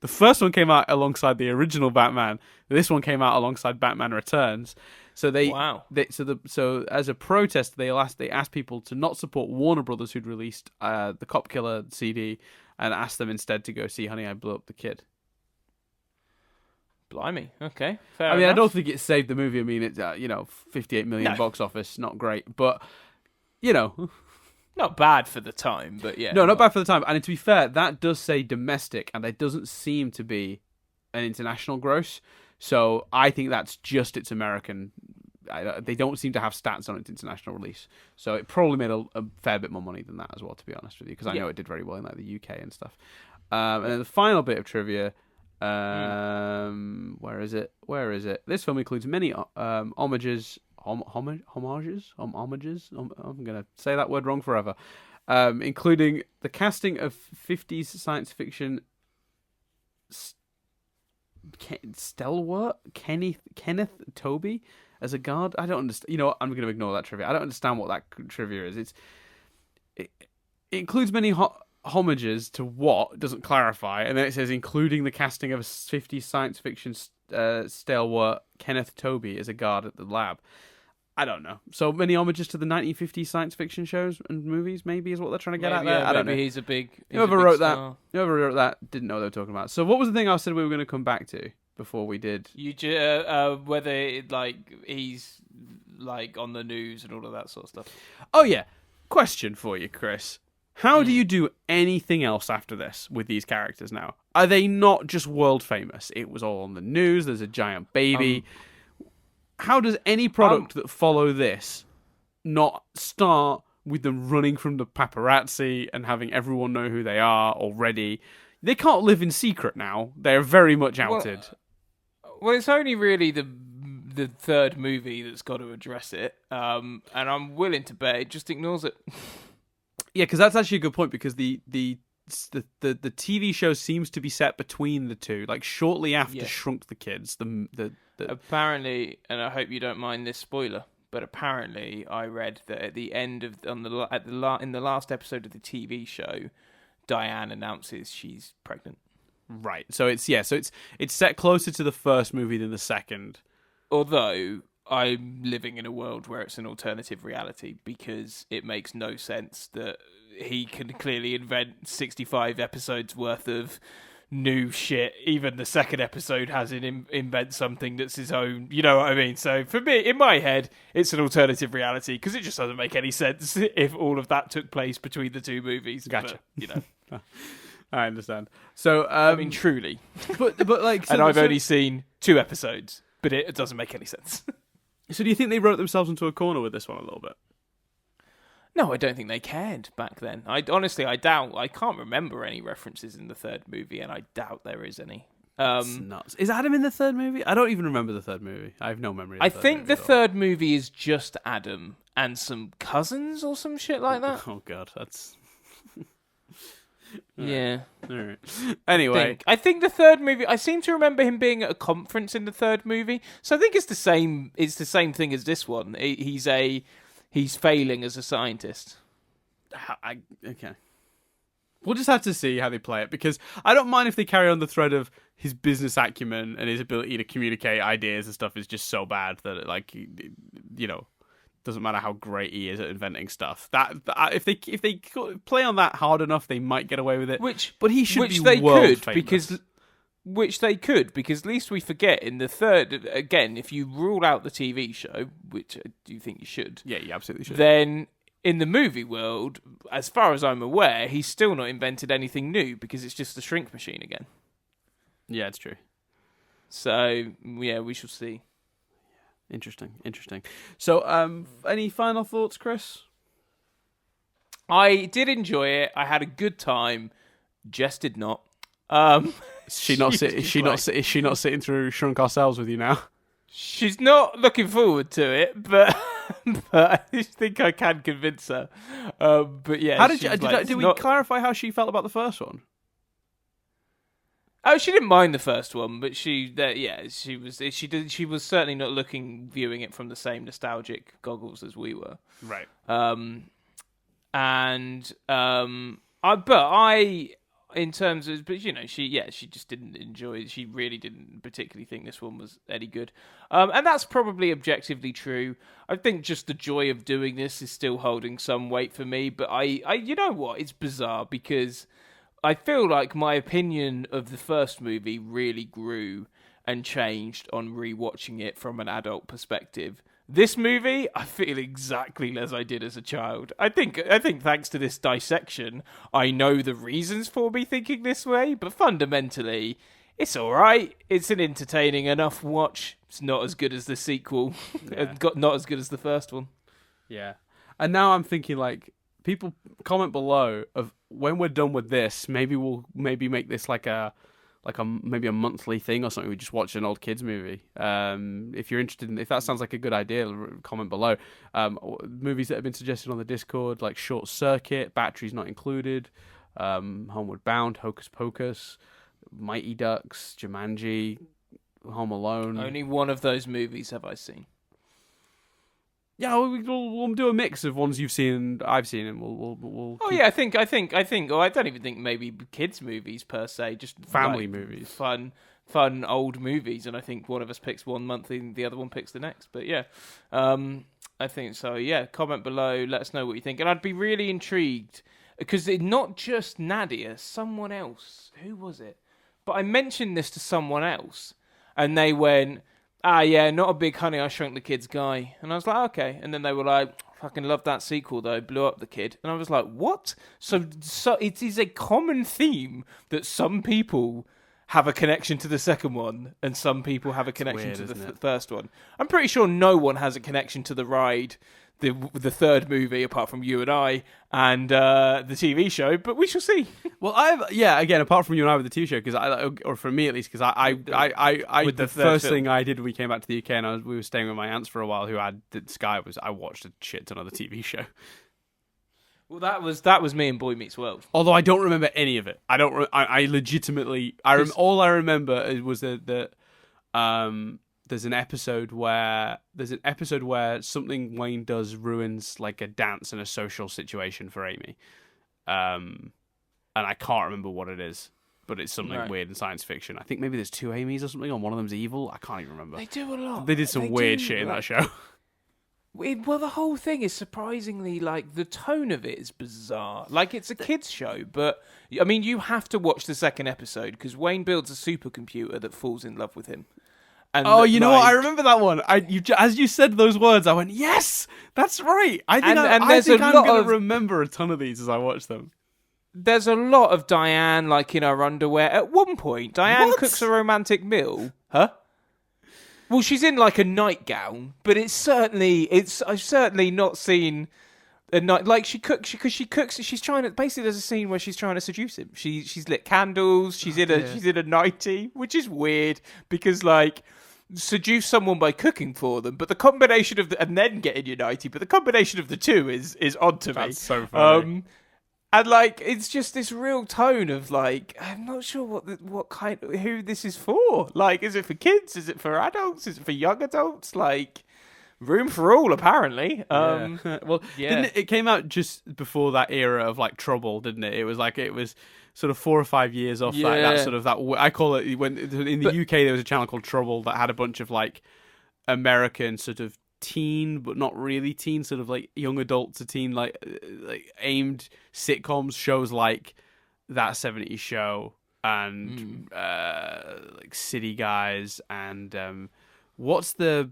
first one came out alongside the original Batman. This one came out alongside Batman Returns. So so as a protest, they asked people to not support Warner Brothers, who'd released the Cop Killer CD, and asked them instead to go see Honey, I Blew Up the Kid. Blimey. Okay. Fair I mean, enough. I don't think it saved the movie. I mean, it's 58 million box office, not great, but not bad for the time, but yeah. No, not bad for the time. And to be fair, that does say domestic, and there doesn't seem to be an international gross. So I think that's just its American. They don't seem to have stats on its international release, so it probably made a fair bit more money than that as well. To be honest with you, because I know it did very well in like the UK and stuff. And then the final bit of trivia. Where is it? This film includes many homages. I'm gonna say that word wrong forever. Including the casting of 50s science fiction stalwart Kenneth Tobey as a guard. I don't understand. You know what? I'm gonna ignore that trivia. I don't understand what that trivia is. It includes many homages to what doesn't clarify, and then it says including the casting of a 50s science fiction stalwart Kenneth Tobey as a guard at the lab. I don't know. So many homages to the 1950s science fiction shows and movies, maybe, is what they're trying to get at there. I don't know. Maybe he's a big. Whoever wrote that didn't know what they were talking about. So what was the thing I said we were going to come back to before we did? Whether he's like on the news and all of that sort of stuff. Oh yeah. Question for you, Chris. How do you do anything else after this with these characters now? Are they not just world famous? It was all on the news. There's a giant baby. How does any product that follow this not start with them running from the paparazzi and having everyone know who they are already? They can't live in secret now. They're very much outed. Well, it's only really the third movie that's got to address it, and I'm willing to bet it just ignores it. Yeah, because that's actually a good point, because the TV show seems to be set between the two, like shortly after Shrunk the Kids. Apparently, and I hope you don't mind this spoiler, but apparently I read that at the end of in the last episode of the TV show, Diane announces she's pregnant. Right. So it's set closer to the first movie than the second. Although I'm living in a world where it's an alternative reality, because it makes no sense that he can clearly invent 65 episodes worth of new shit. Even the second episode has him invent something that's his own. You know what I mean? So for me, in my head, it's an alternative reality, because it just doesn't make any sense if all of that took place between the two movies. Gotcha. But, I understand. So I mean, truly, but like, and I've only seen 2 episodes, but it doesn't make any sense. So do you think they wrote themselves into a corner with this one a little bit? No, I don't think they cared back then. I doubt. I can't remember any references in the third movie, and I doubt there is any. It's nuts. Is Adam in the third movie? I don't even remember the third movie. I have no memory of the third movie. I think the third movie is just Adam and some cousins or some shit like that. Oh, God. That's... Yeah. All right. Anyway, I think the third movie. I seem to remember him being at a conference in the third movie, so I think it's the same. It's the same thing as this one. He's failing as a scientist. Okay. We'll just have to see how they play it, because I don't mind if they carry on the thread of his business acumen and his ability to communicate ideas and stuff is just so bad that it, like, you know, doesn't matter how great he is at inventing stuff. That if they play on that hard enough, they might get away with it. But he should be world famous. Which they could, because least we forget in the third, again, if you rule out the TV show, which I do think you should. Yeah, you absolutely should. Then in the movie world, as far as I'm aware, he's still not invented anything new, because it's just the shrink machine again. Yeah, it's true. So yeah, we shall see. Interesting. So, any final thoughts, Chris? I did enjoy it. I had a good time. Jess did not. Is she not sitting through Shrunk Ourselves with you now? She's not looking forward to it, but but I think I can convince her. But yeah, How did we clarify how she felt about the first one? Oh, she didn't mind the first one, but she was certainly not viewing it from the same nostalgic goggles as we were. Right. In terms of, but she just didn't enjoy it. She really didn't particularly think this one was any good. And that's probably objectively true. I think just the joy of doing this is still holding some weight for me. But I you know what? It's bizarre because I feel like my opinion of the first movie really grew and changed on rewatching it from an adult perspective. This movie, I feel exactly as I did as a child. I think thanks to this dissection, I know the reasons for me thinking this way, but fundamentally, it's alright. It's an entertaining enough watch. It's not as good as the sequel. Yeah. Not as good as the first one. Yeah. And now I'm thinking, like, people comment below of when we're done with this, maybe we'll make this like a monthly thing or something. We just watch an old kids movie. If you're interested if that sounds like a good idea, comment below. Movies that have been suggested on the Discord, like Short Circuit, Batteries Not Included, Homeward Bound, Hocus Pocus, Mighty Ducks, Jumanji, Home Alone. Only one of those movies have I seen. Yeah, we'll do a mix of ones you've seen and I've seen, and we'll. Oh yeah, I think. Oh, I don't even think maybe kids movies per se, just family movies, fun old movies, and I think one of us picks one month and the other one picks the next. But yeah, I think so. Yeah, comment below, let us know what you think, and I'd be really intrigued because it's not just Nadia, someone else. Who was it? But I mentioned this to someone else, and they went, yeah, not a big Honey, I Shrunk the Kids guy. And I was like, okay. And then they were like, fucking love that sequel, though. Blew up the kid. And I was like, what? So it is a common theme that some people have a connection to the second one and some people have a connection to the first one. I'm pretty sure no one has a connection to the ride, the third movie, apart from you and I, and the TV show, but we shall see. Well, again, apart from you and I with the TV show, or for me at least, because the first thing I did when we came back to the UK and we were staying with my aunts for a while who had Sky was I watched a shit ton of the TV show. Well, that was me and Boy Meets World. Although I don't remember any of it. I legitimately, all I remember was that there's an episode where something Wayne does ruins like a dance and a social situation for Amy, and I can't remember what it is, but it's something weird in science fiction. I think maybe there's two Amys or something, and one of them's evil. I can't even remember. They do a lot. They did some weird shit in that show. Well, the whole thing is surprisingly, like, the tone of it is bizarre. Like, it's a kids show, but I mean, you have to watch the second episode because Wayne builds a supercomputer that falls in love with him. And you know what? I remember that one. As you said those words, I went, "Yes, that's right." I think I'm going to remember a ton of these as I watch them. There's a lot of Diane, like, in her underwear. At one point, Diane cooks a romantic meal. Huh? Well, she's in like a nightgown, but I've certainly not seen a night like she cooks. She's trying to basically. There's a scene where she's trying to seduce him. She's lit candles. She's in a nightie, which is weird because like. Seduce someone by cooking for them, but the combination of and then getting your nightie, but the combination of the two is odd to me. That's so funny. And like it's just this real tone of like I'm not sure who this is for. Like, is it for kids? Is it for adults? Is it for young adults? Like, room for all apparently. Well, didn't it came out just before that era of like Trouble, didn't it? It was sort of 4 or 5 years off that I call it when in the UK there was a channel called Trouble that had a bunch of like American sort of teen but not really teen, sort of like young adult to teen like aimed sitcoms, shows like That 70s Show and like City Guys and what's the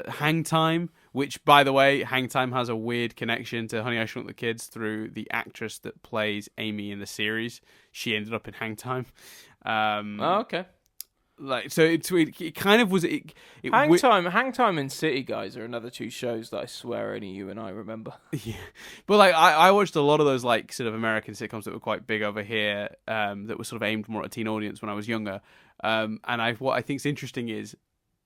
Hang Time, which, by the way, Hang Time has a weird connection to Honey, I Shrunk the Kids through the actress that plays Amy in the series. She ended up in Hang Time. Okay. Like, so it kind of was it Hang Time and City Guys are another two shows that I swear only you and I remember. Yeah, but like I watched a lot of those like sort of American sitcoms that were quite big over here, that were sort of aimed more at a teen audience when I was younger. And what I think's interesting is,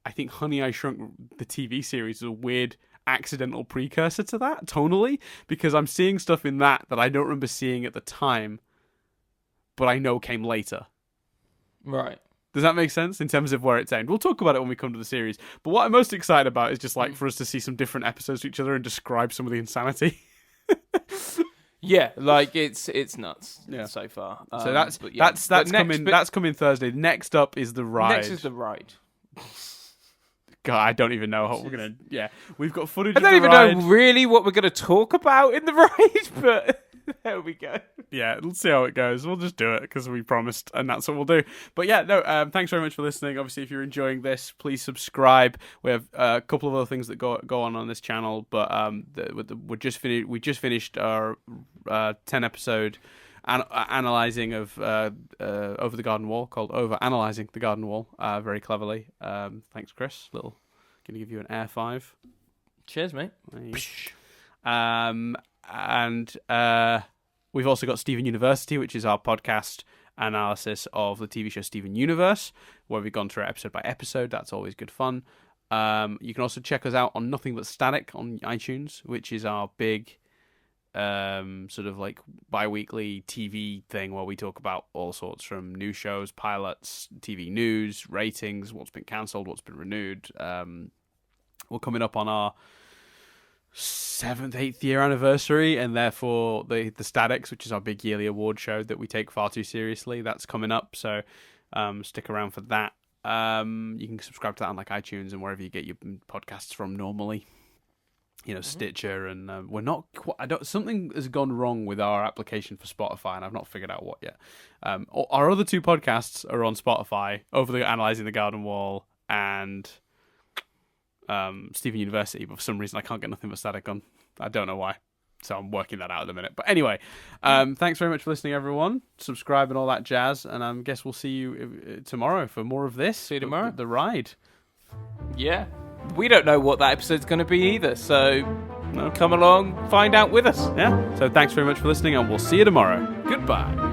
I think Honey I Shrunk the TV series is a weird accidental precursor to that tonally, because I'm seeing stuff in that I don't remember seeing at the time, but I know came later. Right. Does that make sense in terms of where it's aimed? We'll talk about it when we come to the series. But what I'm most excited about is just like for us to see some different episodes to each other and describe some of the insanity. Yeah, like it's nuts. Yeah. So far. So that's coming Thursday. Next up is The Ride. Next is The Ride. God, I don't even know how we're gonna. Yeah, we've got footage. I don't even know really what we're gonna talk about in The Ride, but. There we go. Yeah, let's see how it goes. We'll just do it because we promised, and that's what we'll do. But yeah, no, thanks very much for listening. Obviously, if you're enjoying this, please subscribe. We have a couple of other things that go on this channel, but we just finished our 10-episode analyzing of Over the Garden Wall, called Over Analyzing the Garden Wall, very cleverly. Thanks, Chris. Gonna give you an air 5. Cheers, mate. And we've also got Steven University, which is our podcast analysis of the TV show Steven Universe, where we've gone through episode by episode. That's always good fun. You can also check us out on Nothing But Static on iTunes, which is our big sort of like bi-weekly TV thing where we talk about all sorts, from new shows, pilots, TV news, ratings, what's been cancelled, what's been renewed. We're coming up on our 7th, 8th year anniversary, and therefore the Statics, which is our big yearly award show that we take far too seriously, that's coming up. So stick around for that. You can subscribe to that on like iTunes and wherever you get your podcasts from normally. Stitcher, and we're not. Something has gone wrong with our application for Spotify, and I've not figured out what yet. Our other two podcasts are on Spotify: Over the Analyzing the Garden Wall and Steven University, but for some reason I can't get Nothing But Static on. I don't know why, so I'm working that out at the minute. But anyway, thanks very much for listening, everyone. Subscribe and all that jazz, and I guess we'll see you tomorrow for more of this. See you tomorrow. The Ride. Yeah, we don't know what that episode's going to be either, so come along, find out with us. Yeah. So thanks very much for listening, and we'll see you tomorrow. Goodbye.